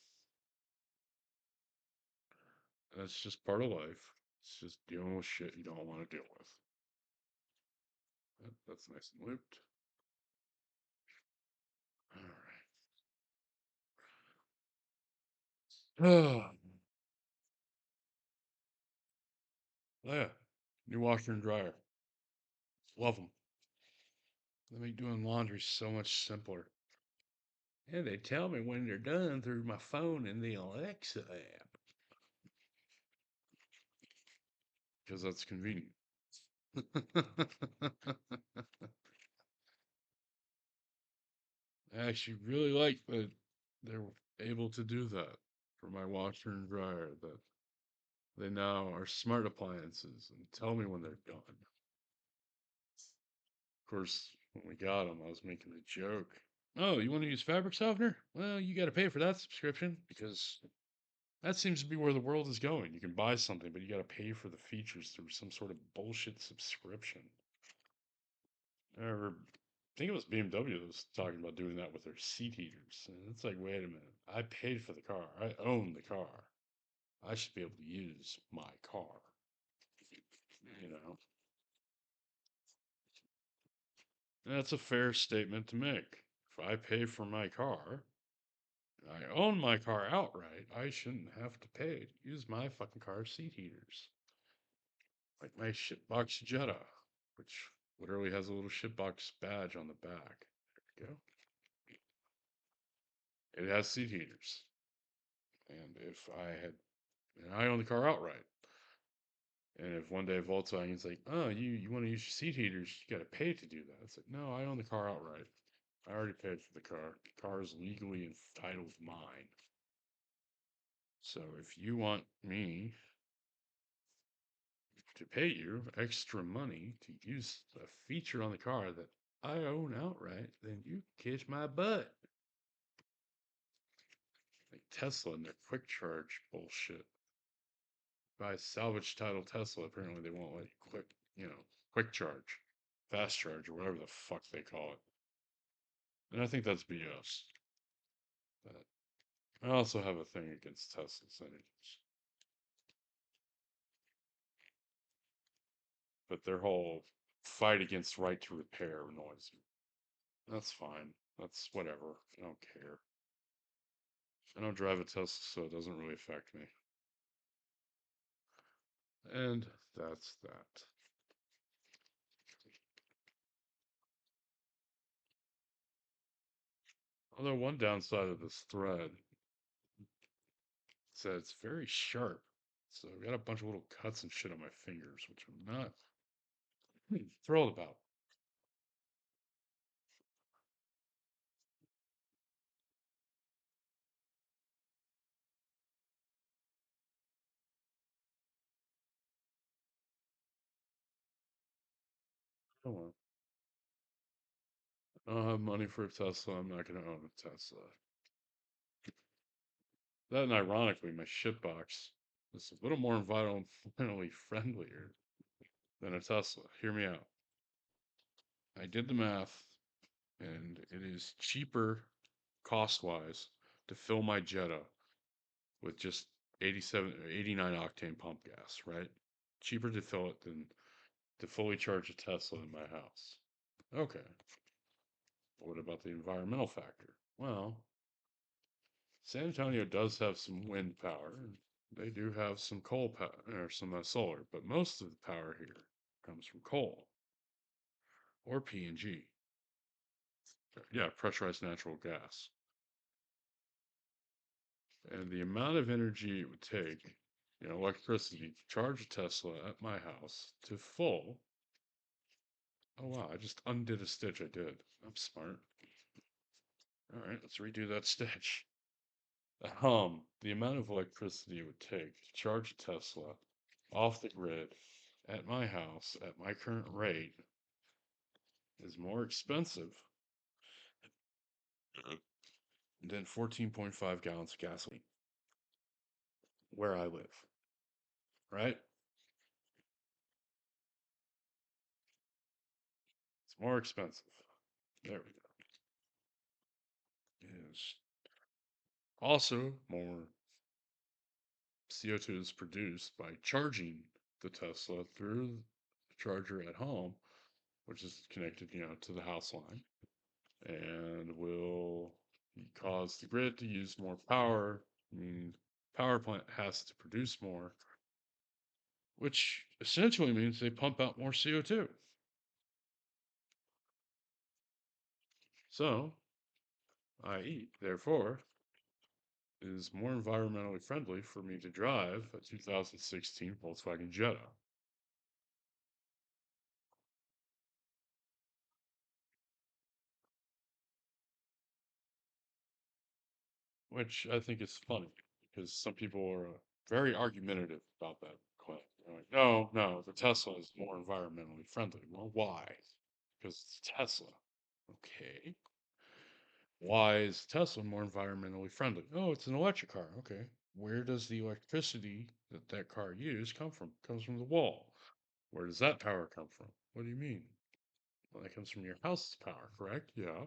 That's just part of life. It's just dealing with shit you don't want to deal with. That's nice and looped. All right. Oh, yeah. New washer and dryer. Love them. They make doing laundry so much simpler. And they tell me when they're done through my phone in the Alexa app. Because that's convenient. I actually really like that they're able to do that for my washer and dryer, that they now are smart appliances and tell me when they're done. Of course, when we got them, I was making a joke. Oh, you want to use fabric softener? Well, you got to pay for that subscription because that seems to be where the world is going. You can buy something, but you got to pay for the features through some sort of bullshit subscription. Or I think it was BMW that was talking about doing that with their seat heaters. And it's like, wait a minute. I paid for the car. I own the car. I should be able to use my car. You know, and that's a fair statement to make. If I pay for my car, I own my car outright, I shouldn't have to pay to use my fucking car's seat heaters. Like my shitbox Jetta, which literally has a little shitbox badge on the back. There we go. It has seat heaters. And if I had, and I own the car outright. And if one day Volkswagen's like, oh, you want to use your seat heaters, you got to pay to do that. It's like, no, I own the car outright. I already paid for the car. The car is legally entitled mine. So if you want me to pay you extra money to use a feature on the car that I own outright, then you kiss my butt. Like Tesla and their quick charge bullshit. Buy a salvage title Tesla, apparently they won't let you quick charge, fast charge, or whatever the fuck they call it. And I think that's BS. But I also have a thing against Teslas, anyways. But their whole fight against right to repair annoys me. That's fine. That's whatever. I don't care. I don't drive a Tesla, so it doesn't really affect me. And that's that. Although one downside of this thread is that it's very sharp. So I've got a bunch of little cuts and shit on my fingers, which I'm not thrilled about. Oh well. I don't have money for a Tesla. I'm not going to own a Tesla. That and ironically, my shitbox is a little more environmentally friendlier than a Tesla. Hear me out. I did the math, and it is cheaper cost wise to fill my Jetta with just 87 or 89 octane pump gas, right? Cheaper to fill it than to fully charge a Tesla in my house. Okay. But what about the environmental factor? Well, San Antonio does have some wind power. They do have some coal power or some solar, but most of the power here comes from coal or PNG. Yeah, pressurized natural gas. And the amount of energy it would take electricity to charge a Tesla at my house to full. Oh wow, I just undid a stitch I did. I'm smart. All right, let's redo that stitch. The amount of electricity it would take to charge a Tesla off the grid at my house at my current rate is more expensive than 14.5 gallons of gasoline where I live, right? It's more expensive. There we go. Is also more CO2 is produced by charging the Tesla through the charger at home, which is connected, to the house line, and will cause the grid to use more power. I mean, power plant has to produce more, which essentially means they pump out more CO2. So, i.e., therefore, it is more environmentally friendly for me to drive a 2016 Volkswagen Jetta. Which I think is funny because some people are very argumentative about that claim. They're like, no, no, the Tesla is more environmentally friendly. Well, why? Because it's Tesla. Okay. Why is Tesla more environmentally friendly? Oh, it's an electric car. Okay. Where does the electricity that that car uses come from? Comes from the wall. Where does that power come from? What do you mean? Well, that comes from your house's power, correct? Yeah.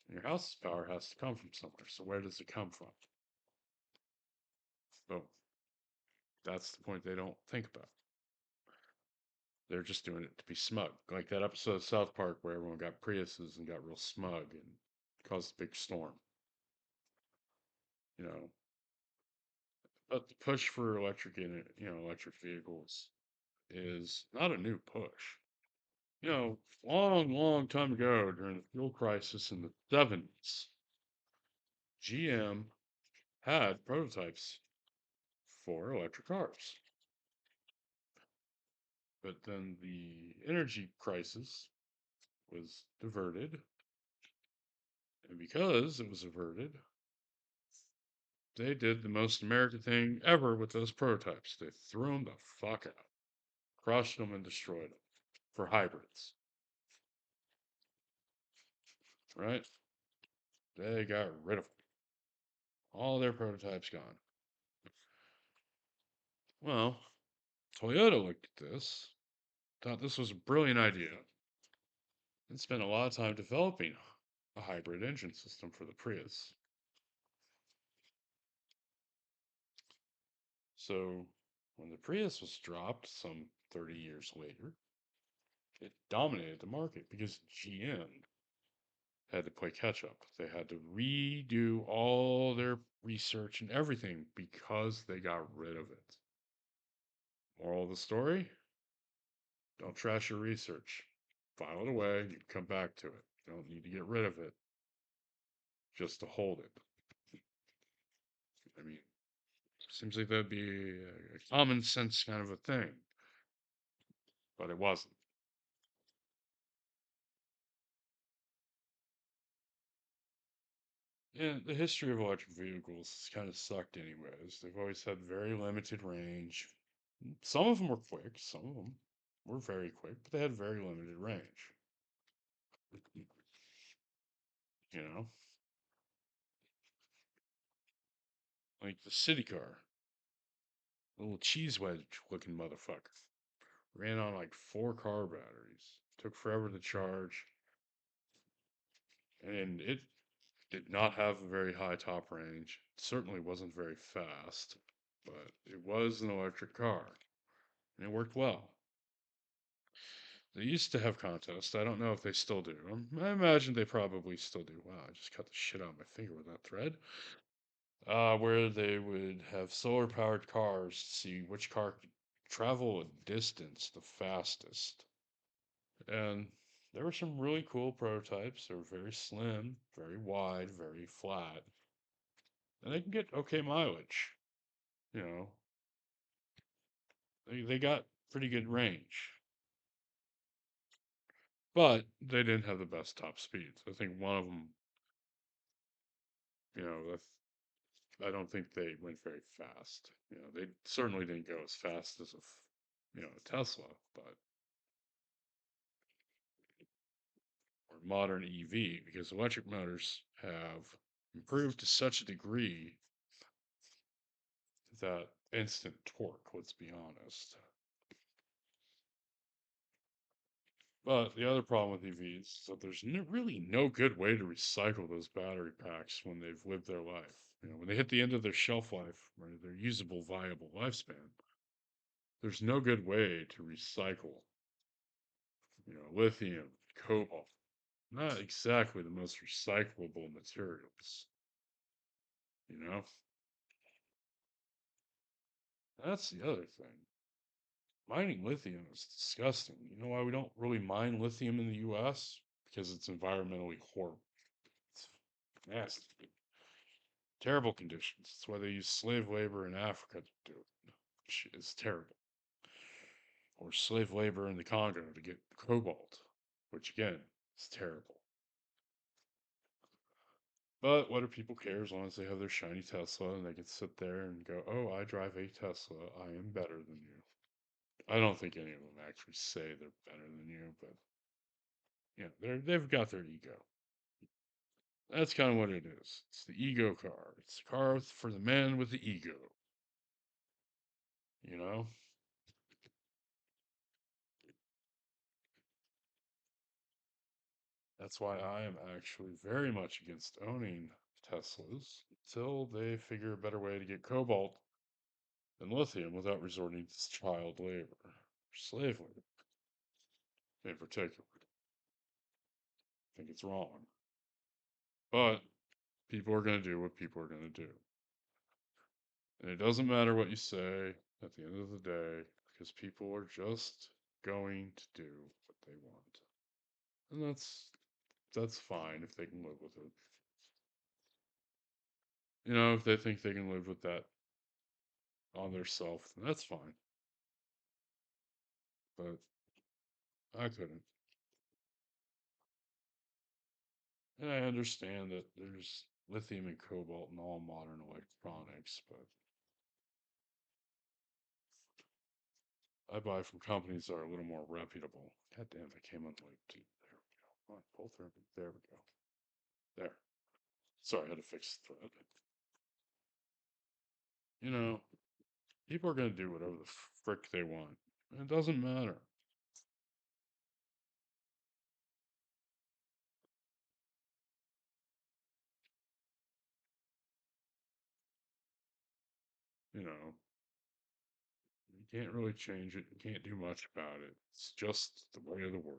Your house's power has to come from somewhere. So where does it come from? So that's the point they don't think about. They're just doing it to be smug. Like that episode of South Park where everyone got Priuses and got real smug and caused a big storm. You know, but the push for electric vehicles is not a new push. Long, long time ago during the fuel crisis in the 70s, GM had prototypes for electric cars. But then the energy crisis was diverted. And because it was averted, they did the most American thing ever with those prototypes. They threw them the fuck out, crushed them, and destroyed them for hybrids. Right? They got rid of them. All their prototypes gone. Well, Toyota looked at this, thought this was a brilliant idea, and spent a lot of time developing a hybrid engine system for the Prius. So, when the Prius was dropped some 30 years later, it dominated the market because GM had to play catch up. They had to redo all their research and everything because they got rid of it. Moral of the story: don't trash your research. File it away, you can come back to it. You don't need to get rid of it just to hold it. I mean, seems like that'd be a common sense kind of a thing, but it wasn't. Yeah, the history of electric vehicles has kind of sucked anyways. They've always had very limited range. Some of them were quick, some of them were very quick, but they had very limited range. You know, like the city car, little cheese wedge looking motherfucker. Ran on like 4 car batteries. Took forever to charge, and it did not have a very high top range. It certainly wasn't very fast, but it was an electric car, and it worked well. They used to have contests. I don't know if they still do. I imagine they probably still do. Wow, I just cut the shit out of my finger with that thread. Where they would have solar powered cars to see which car could travel a distance the fastest. And there were some really cool prototypes. They were very slim, very wide, very flat. And they can get okay mileage, you know. They got pretty good range, but they didn't have the best top speeds. I think one of them, you know, I don't think they went very fast. You know, they certainly didn't go as fast as a Tesla, but or modern EV, because electric motors have improved to such a degree that instant torque, let's be honest. But the other problem with EVs is that there's really no good way to recycle those battery packs when they've lived their life. You know, when they hit the end of their shelf life or their usable, viable lifespan, there's no good way to recycle, lithium, cobalt. Not exactly the most recyclable materials, you know? That's the other thing. Mining lithium is disgusting. You know why we don't really mine lithium in the US? Because it's environmentally horrible. It's nasty. Terrible conditions. That's why they use slave labor in Africa to do it, which is terrible. Or slave labor in the Congo to get cobalt, which again is terrible. But what do people care as long as they have their shiny Tesla and they can sit there and go, oh, I drive a Tesla. I am better than you. I don't think any of them actually say they're better than you, but they've got their ego. That's kind of what it is. It's the ego car. It's the car for the man with the ego. You know? That's why I am actually very much against owning Teslas until they figure a better way to get cobalt and lithium without resorting to child labor or slave labor in particular. I think it's wrong. But people are going to do what people are going to do. And it doesn't matter what you say at the end of the day, because people are just going to do what they want. And that's fine if they can live with it. You know, if they think they can live with that on their self, then that's fine. But I couldn't. And I understand that there's lithium and cobalt in all modern electronics, but I buy from companies that are a little more reputable. God damn, I came on late too. There we go. Come on, pull through. There we go. There. Sorry, I had to fix the thread. You know, people are going to do whatever the frick they want. It doesn't matter. You know, you can't really change it. You can't do much about it. It's just the way of the world.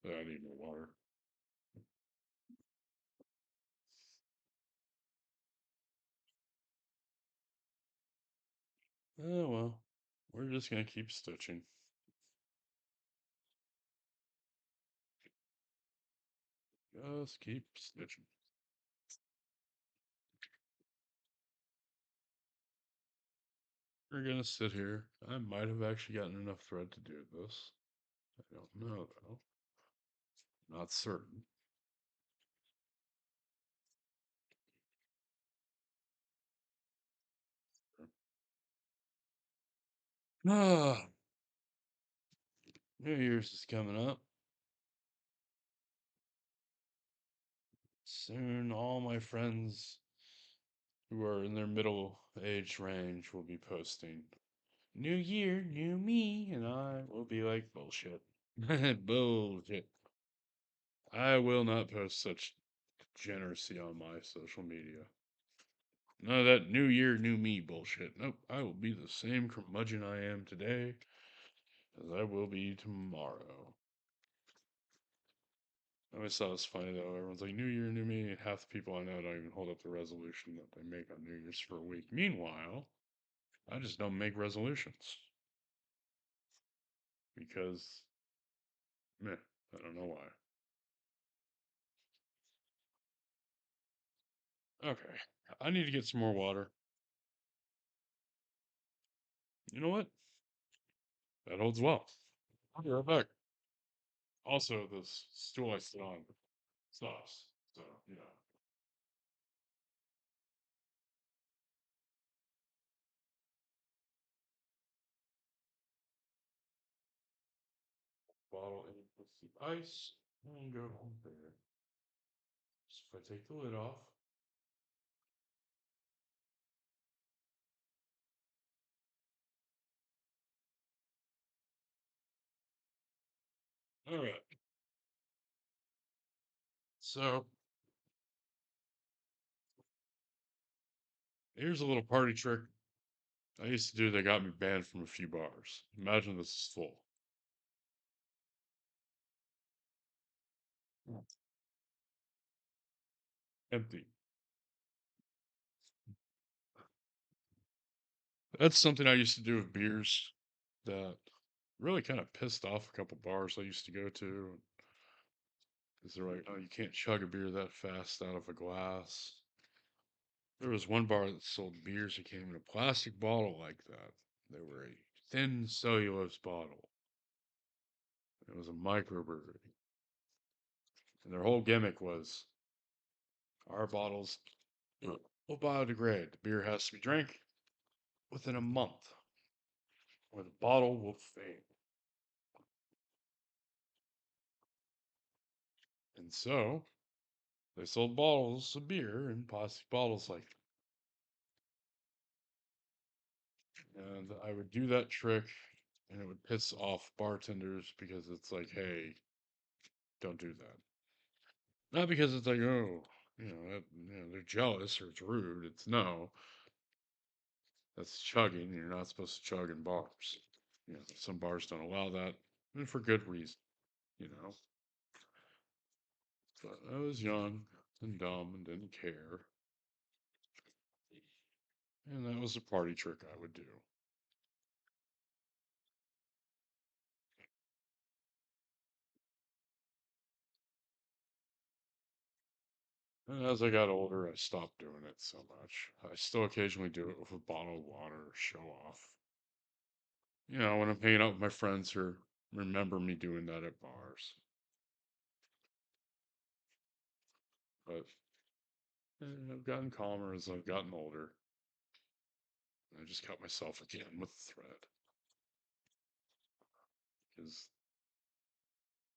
I need more water. Oh well, we're just going to keep stitching. Just keep stitching. We're going to sit here. I might have actually gotten enough thread to do this. I don't know though. Not certain. Ah, New Year's is coming up. Soon, all my friends who are in their middle age range will be posting New Year, new me, and I will be like, bullshit. Bullshit. I will not post such degeneracy on my social media. None of that New Year, new me bullshit. Nope, I will be the same curmudgeon I am today as I will be tomorrow. I always thought it was funny though. Everyone's like, New Year, new me. And half the people I know don't even hold up the resolution that they make on New Year's for a week. Meanwhile, I just don't make resolutions because, meh, I don't know why. Okay, I need to get some more water. You know what? That holds well. I'll be right back. Also, this stool I sit on stops. So, you know. Bottle in with the ice and go on there. So if I take the lid off, all right. So here's a little party trick I used to do that got me banned from a few bars. Imagine this is full, empty. That's something I used to do with beers that really kind of pissed off a couple bars I used to go to. Because they're like, oh, you can't chug a beer that fast out of a glass. There was one bar that sold beers that came in a plastic bottle like that. They were a thin cellulose bottle. It was a microbrewery. And their whole gimmick was our bottles will biodegrade. The beer has to be drank within a month, or the bottle will fade. And so they sold bottles of beer in plastic bottles like that. And I would do that trick and it would piss off bartenders because it's like, hey, don't do that. Not because it's like, oh, they're jealous or it's rude. It's no, that's chugging. You're not supposed to chug in bars. Some bars don't allow that, and for good reason, you know. But I was young and dumb and didn't care, and that was a party trick I would do. And as I got older, I stopped doing it so much. I still occasionally do it with a bottle of water, show off. When I'm hanging out with my friends who remember me doing that at bars. But I've gotten calmer as I've gotten older. I just cut myself again with the thread. Because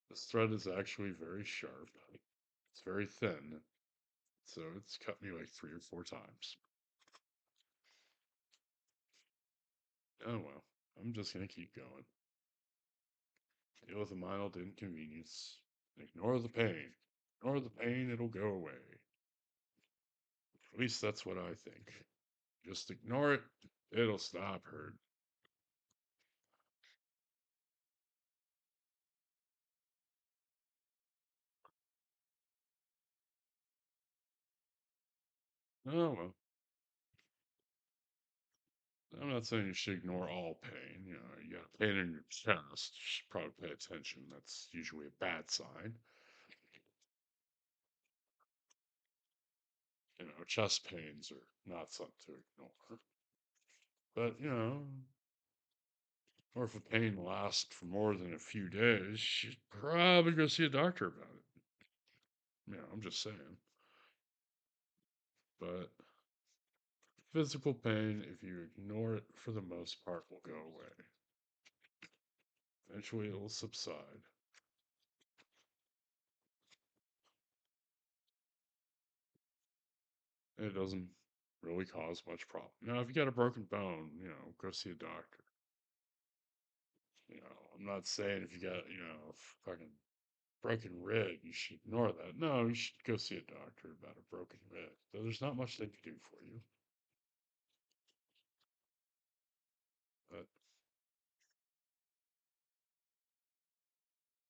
this thread is actually very sharp. It's very thin. So it's cut me like 3 or 4 times. Oh well. I'm just gonna keep going. Deal with a mild inconvenience. Ignore the pain. Ignore the pain, it'll go away. At least that's what I think. Just ignore it, it'll stop hurting. Oh well. I'm not saying you should ignore all pain. You got pain in your chest. You should probably pay attention. That's usually a bad sign. Chest pains are not something to ignore. But, or if a pain lasts for more than a few days, you should probably go see a doctor about it. I'm just saying. But physical pain, if you ignore it for the most part, will go away. Eventually, it will subside. And it doesn't really cause much problem. Now, if you got a broken bone, go see a doctor. I'm not saying if you got, fucking broken rib, you should ignore that. No, you should go see a doctor about a broken rib. Though there's not much they can do for you. But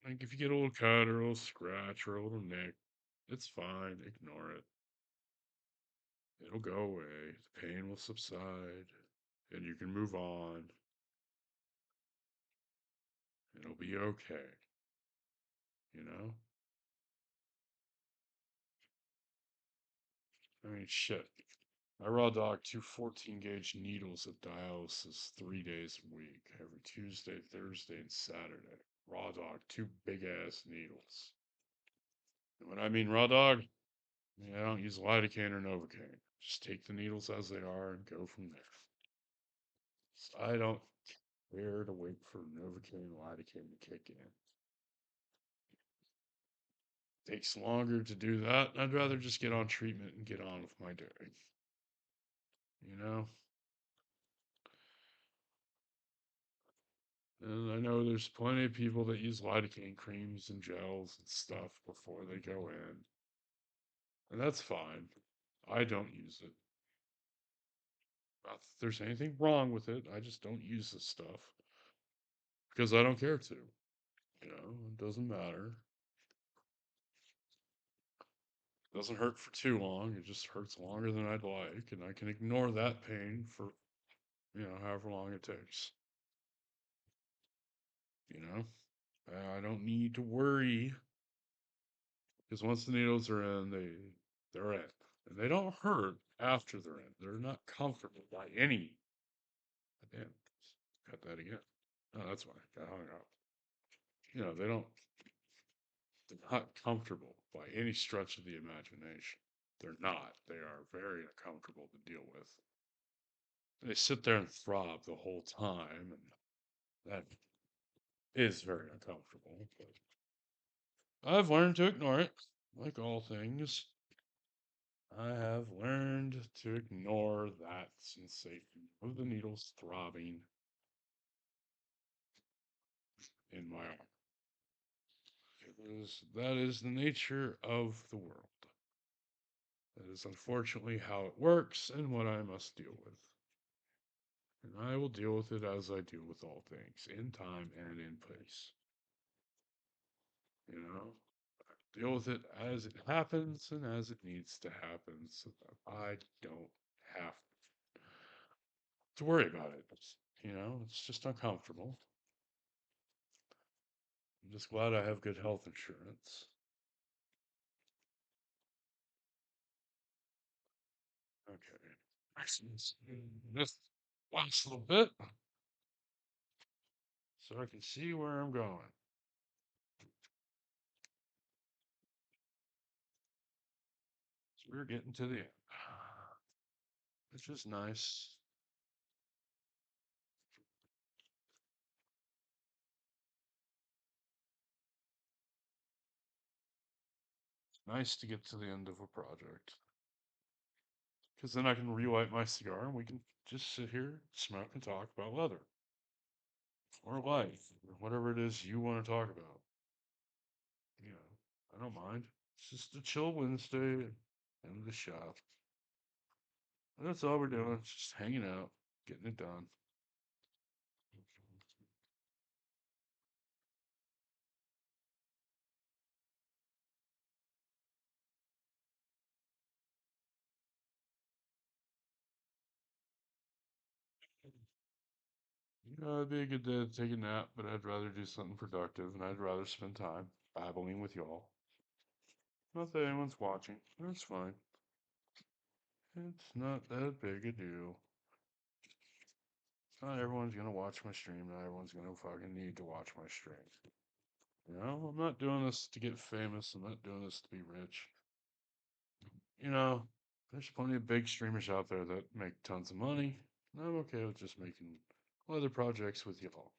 like if you get a little cut or a little scratch or a little nick, it's fine. Ignore it. It'll go away. The pain will subside, and you can move on. It'll be okay. You know. I mean, shit. I raw dog two 14 gauge needles at dialysis 3 days a week, every Tuesday, Thursday, and Saturday. Raw dog, two big ass needles. And when I mean raw dog, I don't use lidocaine or novocaine. Just take the needles as they are and go from there. So I don't care to wait for novocaine, lidocaine to kick in. Takes longer to do that. I'd rather just get on treatment and get on with my day. You know? And I know there's plenty of people that use lidocaine creams and gels and stuff before they go in. And that's fine. I don't use it. Not that there's anything wrong with it. I just don't use this stuff because I don't care to. It doesn't matter. It doesn't hurt for too long. It just hurts longer than I'd like, and I can ignore that pain for, however long it takes. You know, I don't need to worry because once the needles are in, they're in, and they don't hurt after they're in. They're not comfortable by any. Damn, cut that again. Oh, that's why I got hung up. They don't. They're not comfortable by any stretch of the imagination. They're not. They are very uncomfortable to deal with. They sit there and throb the whole time, and that is very uncomfortable. But I've learned to ignore it, like all things. I have learned to ignore that sensation of the needles throbbing in my arm. Because that is the nature of the world. That is unfortunately how it works and what I must deal with. And I will deal with it as I deal with all things, in time and in place. You know, deal with it as it happens and as it needs to happen so that I don't have to worry about it. It's just uncomfortable. I'm just glad I have good health insurance. Okay. Just last little bit so I can see where I'm going. So we're getting to the end, which is nice. Nice to get to the end of a project. Because then I can relight my cigar and we can just sit here, smoke, and talk about leather or life or whatever it is you want to talk about. I don't mind. It's just a chill Wednesday in the shop. And that's all we're doing. Just hanging out, getting it done. It'd be a good day to take a nap, but I'd rather do something productive and I'd rather spend time babbling with y'all. Not that anyone's watching. That's fine. It's not that big a deal. Not everyone's gonna watch my stream. Not everyone's gonna fucking need to watch my stream. I'm not doing this to get famous. I'm not doing this to be rich. There's plenty of big streamers out there that make tons of money. And I'm okay with just making other projects with y'all.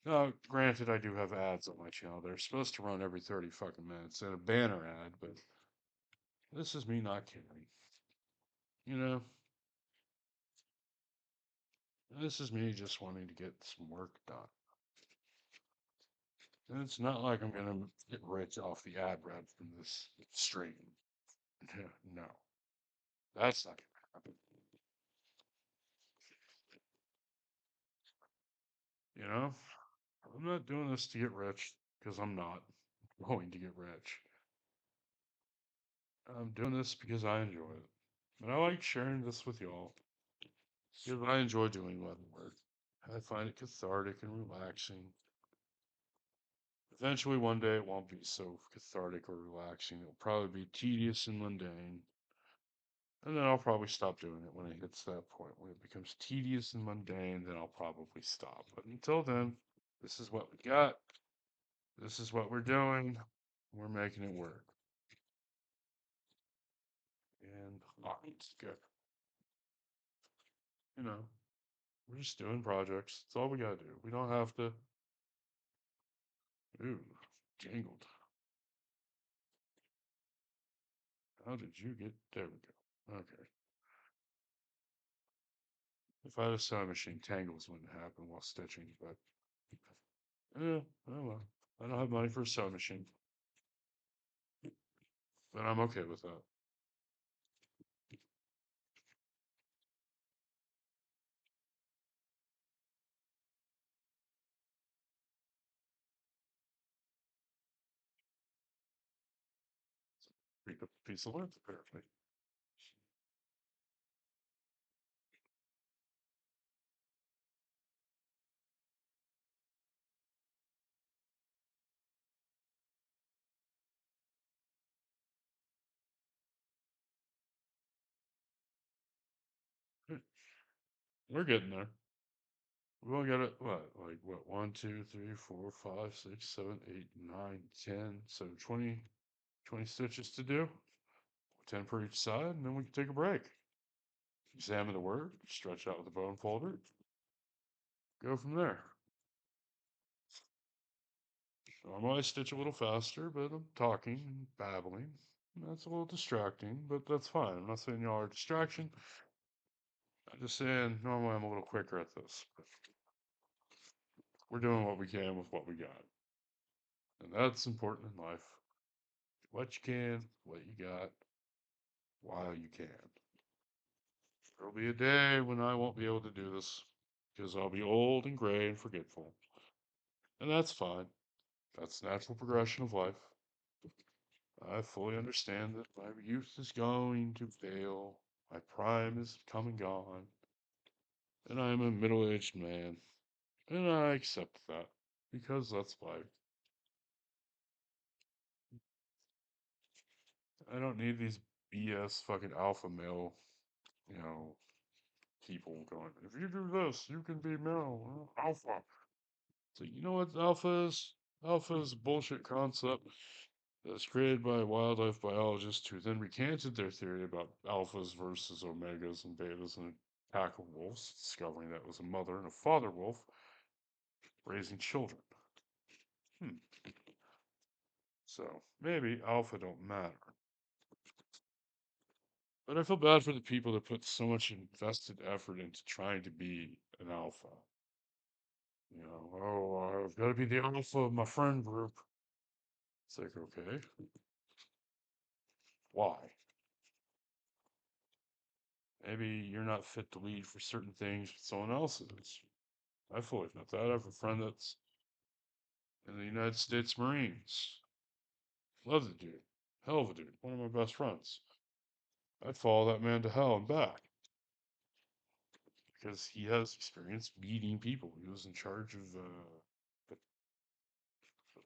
Now, granted, I do have ads on my channel. They're supposed to run every 30 fucking minutes and a banner ad, but this is me not caring. You know, this is me just wanting to get some work done. And it's not like I'm going to get rich off the ad read from this stream. No, that's not going to happen. You know, I'm not doing this to get rich because I'm not going to get rich. I'm doing this because I enjoy it. And I like sharing this with y'all because I enjoy doing leather work. I find it cathartic and relaxing. Eventually, one day, it won't be so cathartic or relaxing. It'll probably be tedious and mundane. And then I'll probably stop doing it when it hits that point. When it becomes tedious and mundane, then I'll probably stop. But until then, this is what we got. This is what we're doing. We're making it work. And it's good. You know, we're just doing projects. That's all we gotta do. We don't have to. Ooh, jangled. How did you get? There we go. Okay. If I had a sewing machine, tangles wouldn't happen while stitching, but oh well. I don't have money for a sewing machine, but I'm okay with that. Pick up a piece of lint, apparently. We're getting there. We only got it, what, like, what, 1, 2, 3, 4, 5, 6, 7, 8, 9, 10, so 20 stitches to do. 10 per each side, and then we can take a break. Examine the word, stretch out with the bone folder, go from there. Normally I stitch a little faster, but I'm talking and babbling. That's a little distracting, but that's fine. I'm not saying y'all are a distraction. I'm just saying normally I'm a little quicker at this. But we're doing what we can with what we got. And that's important in life. What you can, what you got, while you can. There'll be a day when I won't be able to do this because I'll be old and gray and forgetful. And that's fine. That's the natural progression of life. I fully understand that my youth is going to fail. My prime is come and gone. And I'm a middle aged man. And I accept that because that's life. I don't need these BS fucking alpha male, you know, people going, if you do this, you can be male, alpha. So you know what alpha is? Alpha is a bullshit concept that's created by wildlife biologists who then recanted their theory about alphas versus omegas and betas in a pack of wolves, discovering that it was a mother and a father wolf raising children. Hmm. So maybe alpha don't matter. But I feel bad for the people that put so much invested effort into trying to be an alpha. You know, oh, I've got to be the alpha of my friend group. It's like, okay, why? Maybe you're not fit to lead for certain things, but someone else is. I fully admit that. I have a friend that's in the United States Marines. Love the dude. Hell of a dude. One of my best friends. I'd follow that man to hell and back because he has experience beating people. He was in charge of a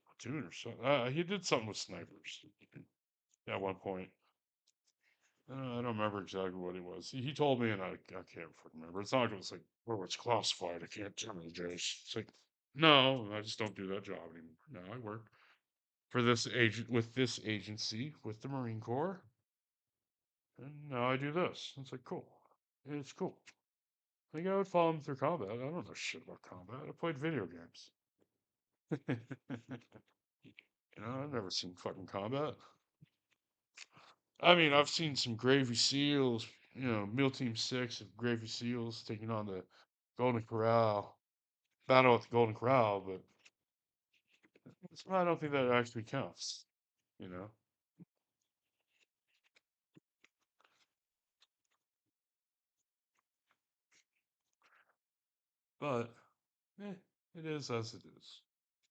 platoon or something. He did something with snipers at one point. I don't remember exactly what it was. He told me, and I can't fucking remember. It's not like it was like, oh, it's classified. I can't tell you, Jace. It's like, no, I just don't do that job anymore. No, I work for this agent with this agency with the Marine Corps, and now I do this. It's like cool. It's cool. I think I would follow him through combat. I don't know shit about combat. I played video games. You know, I've never seen fucking combat. I mean, I've seen some Gravy Seals, you know, Meal Team 6 of Gravy Seals taking on the Golden Corral, battle at the Golden Corral, but I don't think that actually counts, you know? But, eh, it is as it is.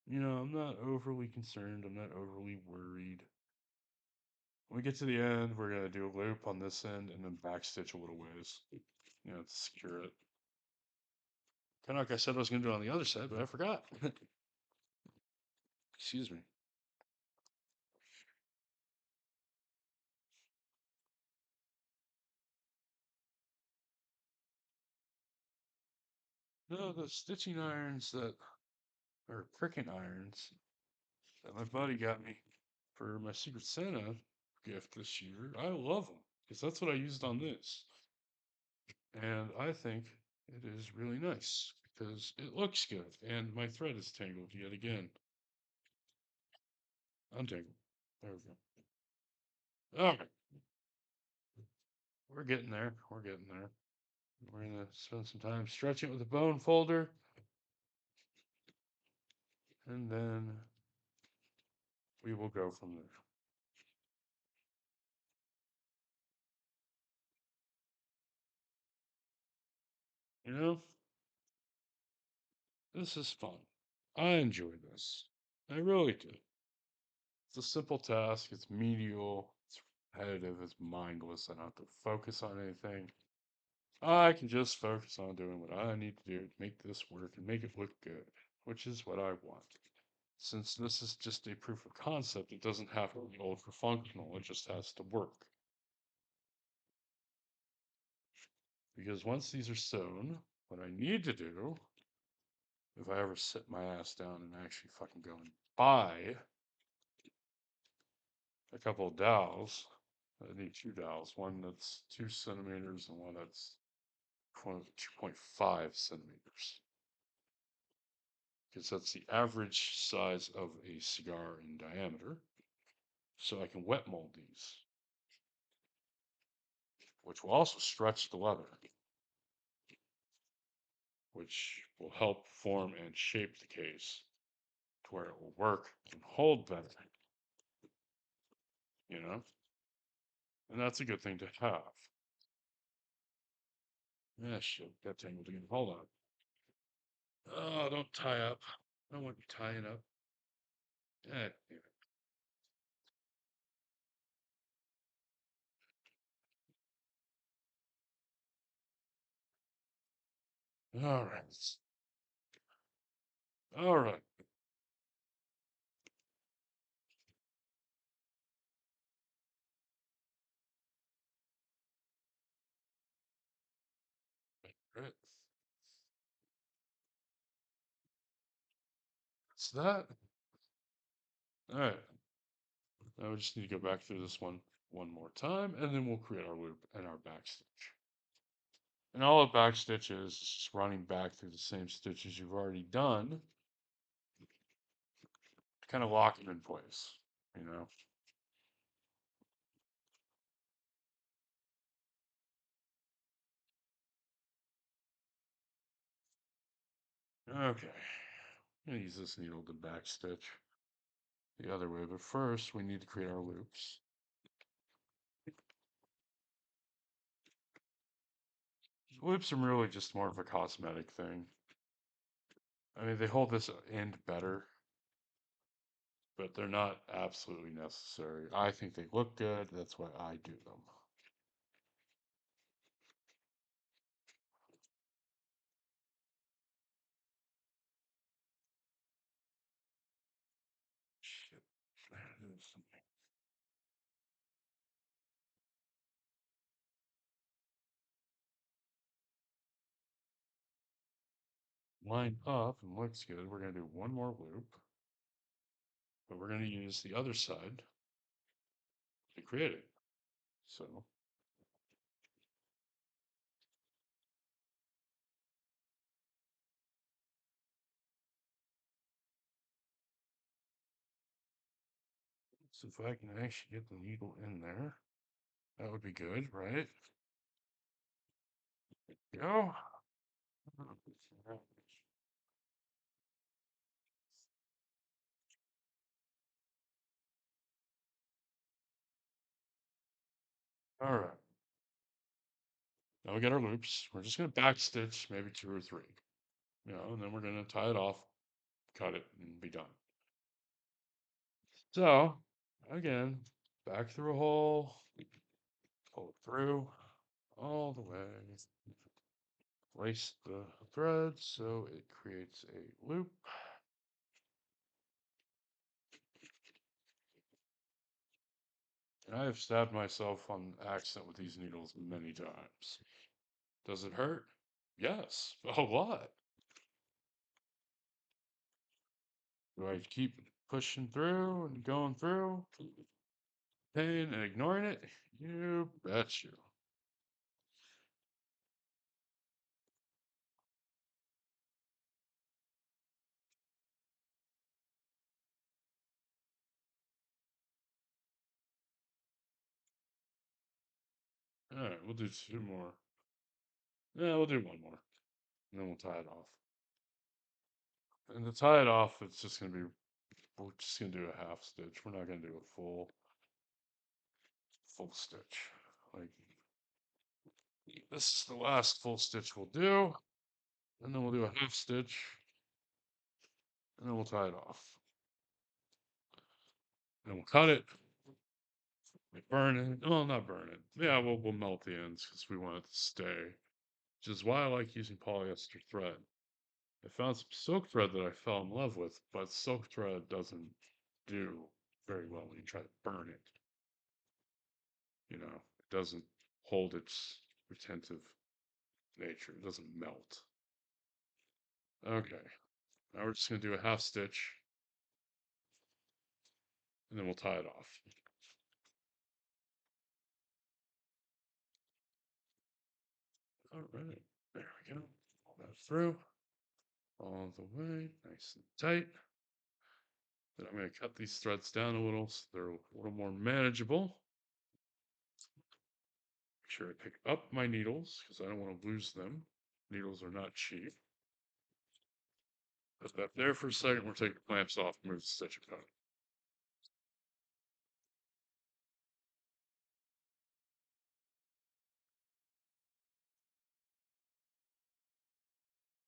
You know, I'm not overly concerned. I'm not overly worried. When we get to the end, we're going to do a loop on this end and then backstitch a little ways, you know, to secure it. Kind of like I said I was going to do on the other side, but I forgot. Excuse me. No, the stitching irons that are pricking irons that my buddy got me for my Secret Santa gift this year. I love them because that's what I used on this. And I think it is really nice because it looks good. And my thread is tangled yet again. Untangled. There we go. All right. We're getting there. We're getting there. We're going to spend some time stretching it with a bone folder. And then we will go from there. You know, this is fun. I enjoy this. I really do. It's a simple task. It's medial. It's repetitive. It's mindless. I don't have to focus on anything. I can just focus on doing what I need to do to make this work and make it look good, which is what I want. Since this is just a proof of concept, it doesn't have to be ultra functional. It just has to work. Because once these are sewn, what I need to do, if I ever sit my ass down and actually fucking go and buy a couple of dowels, I need two dowels, one that's 2 centimeters and one that's 2.5 centimeters. Because that's the average size of a cigar in diameter. So I can wet mold these, which will also stretch the leather, which will help form and shape the case to where it will work and hold better, you know? And that's a good thing to have. Yeah, shit, got tangled again. Hold on. Oh, don't tie up. I don't want you tying up. Yeah. All right. All right. Right. That's that. All right. Now we just need to go back through this one more time, and then we'll create our loop and our back stitch. And all a back stitch is just running back through the same stitches you've already done to kind of lock them in place, you know? Okay. I'm gonna use this needle to back stitch the other way, but first we need to create our loops. Loops are really just more of a cosmetic thing. I mean, they hold this end better, but they're not absolutely necessary. I think they look good. That's why I do them. Shit. Line up and looks good. We're going to do one more loop, but we're going to use the other side to create it. So if I can actually get the needle in there, that would be good, right? Go. All right. Now we got our loops. We're just going to back stitch maybe two or three, and then we're going to tie it off, cut it, and be done. So, again, back through a hole, pull it through all the way, place the thread so it creates a loop. And I have stabbed myself on accident with these needles many times. Does it hurt? Yes, a lot. Do I keep pushing through and going through pain and ignoring it? You bet you. All right, we'll do two more. Yeah, we'll do one more, and then we'll tie it off. And to tie it off, it's just gonna be we're just gonna do a half stitch. We're not gonna do a full stitch. Like this is the last full stitch we'll do, and then we'll do a half stitch, and then we'll tie it off. And we'll cut it, burn it. Well, not burn it. Yeah, we'll melt the ends because we want it to stay. Which is why I like using polyester thread. I found some silk thread that I fell in love with, but silk thread doesn't do very well when you try to burn it. It doesn't hold its retentive nature. It doesn't melt. Okay, now we're just going to do a half stitch, and then we'll tie it off. All right, there we go. Pull that through all the way, nice and tight. Then I'm going to cut these threads down a little so they're a little more manageable. Make sure I pick up my needles because I don't want to lose them. Needles are not cheap. Put that there for a second. We'll take the clamps off and move the stitch apart.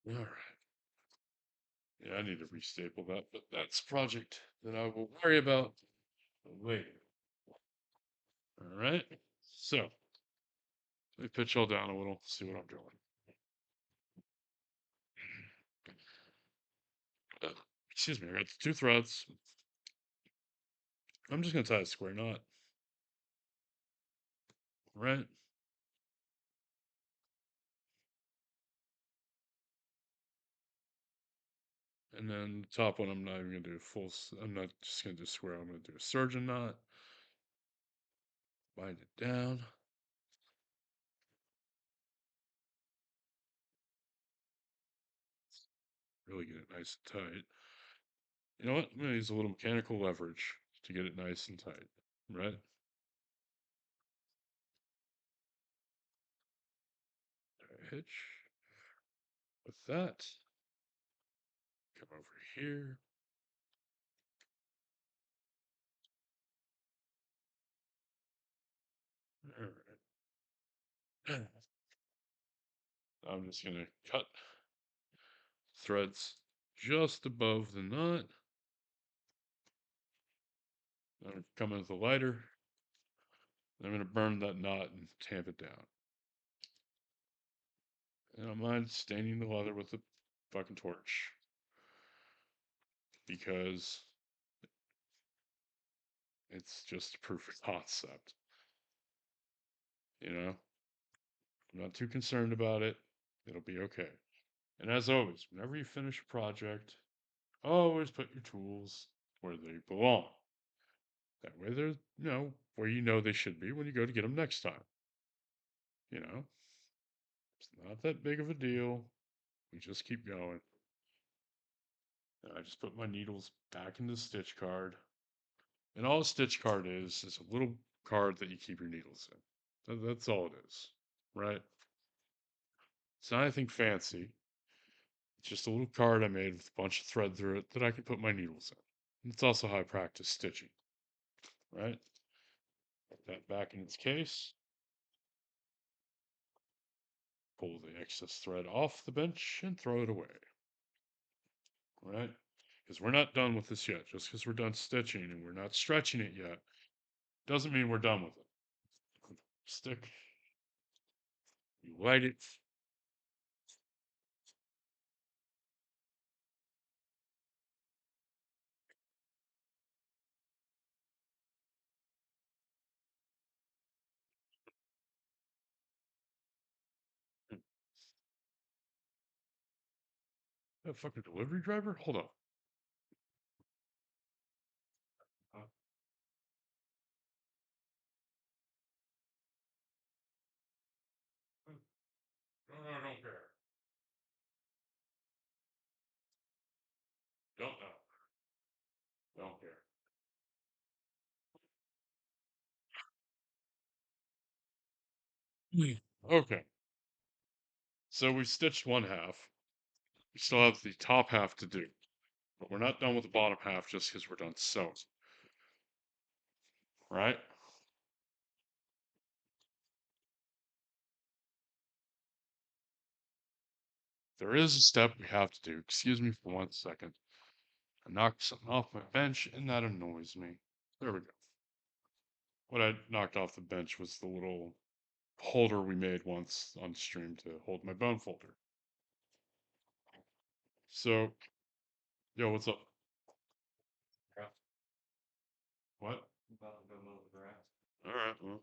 All right. Yeah, I need to restaple that, but that's a project that I will worry about later. All right. So let me pitch all down a little, see what I'm doing. Excuse me, I got the two threads. I'm just going to tie a square knot. Right. And then the top one, I'm not even going to do I'm not just going to do square. I'm going to do a surgeon knot. Bind it down. Really get it nice and tight. You know what? I'm going to use a little mechanical leverage to get it nice and tight. Right? Hitch. With that, come over here. All right. I'm just going to cut threads just above the knot. I'm coming with a lighter. I'm going to burn that knot and tamp it down. And I don't mind staining the leather with a fucking torch. Because it's just a proof of concept. I'm not too concerned about it. It'll be okay. And as always, whenever you finish a project, always put your tools where they belong. That way they're, where they should be when you go to get them next time. It's not that big of a deal. We just keep going. And I just put my needles back in the stitch card. And all a stitch card is a little card that you keep your needles in. That's all it is, right? It's not anything fancy. It's just a little card I made with a bunch of thread through it that I can put my needles in. And it's also how I practice stitching, right? Put that back in its case. Pull the excess thread off the bench and throw it away, right? Because we're not done with this yet. Just because we're done stitching and we're not stretching it yet doesn't mean we're done with it. Stick, you light it. That fucking delivery driver? Hold on. Don't care. Okay, so we stitched one half. We still have the top half to do, but we're not done with the bottom half just because we're done sewing, right? There is a step we have to do. Excuse me for 1 second. I knocked something off my bench, and that annoys me. There we go. What I knocked off the bench was the little holder we made once on stream to hold my bone folder. So, yo, what's up? Yeah. What? About to go mow the grass. All right. Well,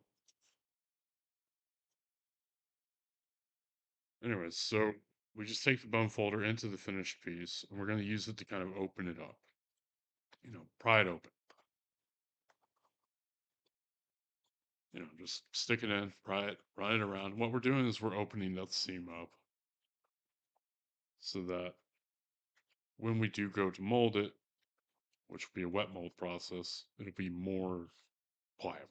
anyways, so we just take the bone folder into the finished piece, and we're going to use it to kind of open it up. Pry it open. Just stick it in, pry it, run it around. What we're doing is we're opening that seam up so that when we do go to mold it, which will be a wet mold process, it'll be more pliable.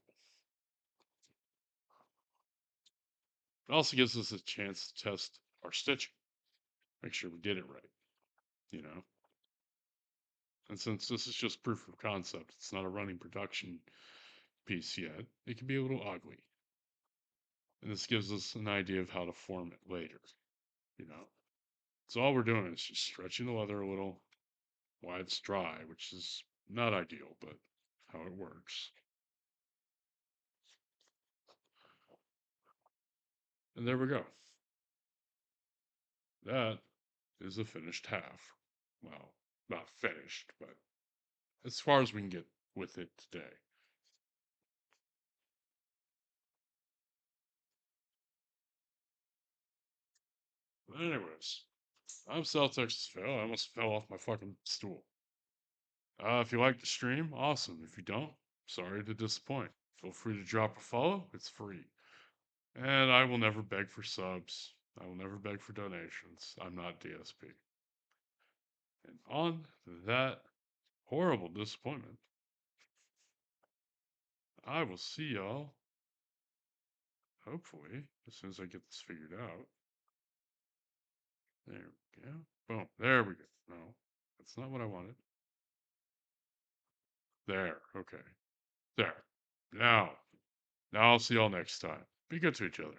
It also gives us a chance to test our stitching, make sure we did it right, you know? And since this is just proof of concept, it's not a running production piece yet, it can be a little ugly. And this gives us an idea of how to form it later, you know? So all we're doing is just stretching the leather a little while it's dry, which is not ideal, but how it works. And there we go. That is a finished half. Well, not finished, but as far as we can get with it today. But anyways, I'm South Texas Phil. I almost fell off my fucking stool. If you like the stream, awesome. If you don't, sorry to disappoint. Feel free to drop a follow. It's free. And I will never beg for subs. I will never beg for donations. I'm not DSP. And on that horrible disappointment, I will see y'all, hopefully, as soon as I get this figured out. There we go. Boom. There we go. No, that's not what I wanted. There. Okay. There. Now. Now I'll see y'all next time. Be good to each other.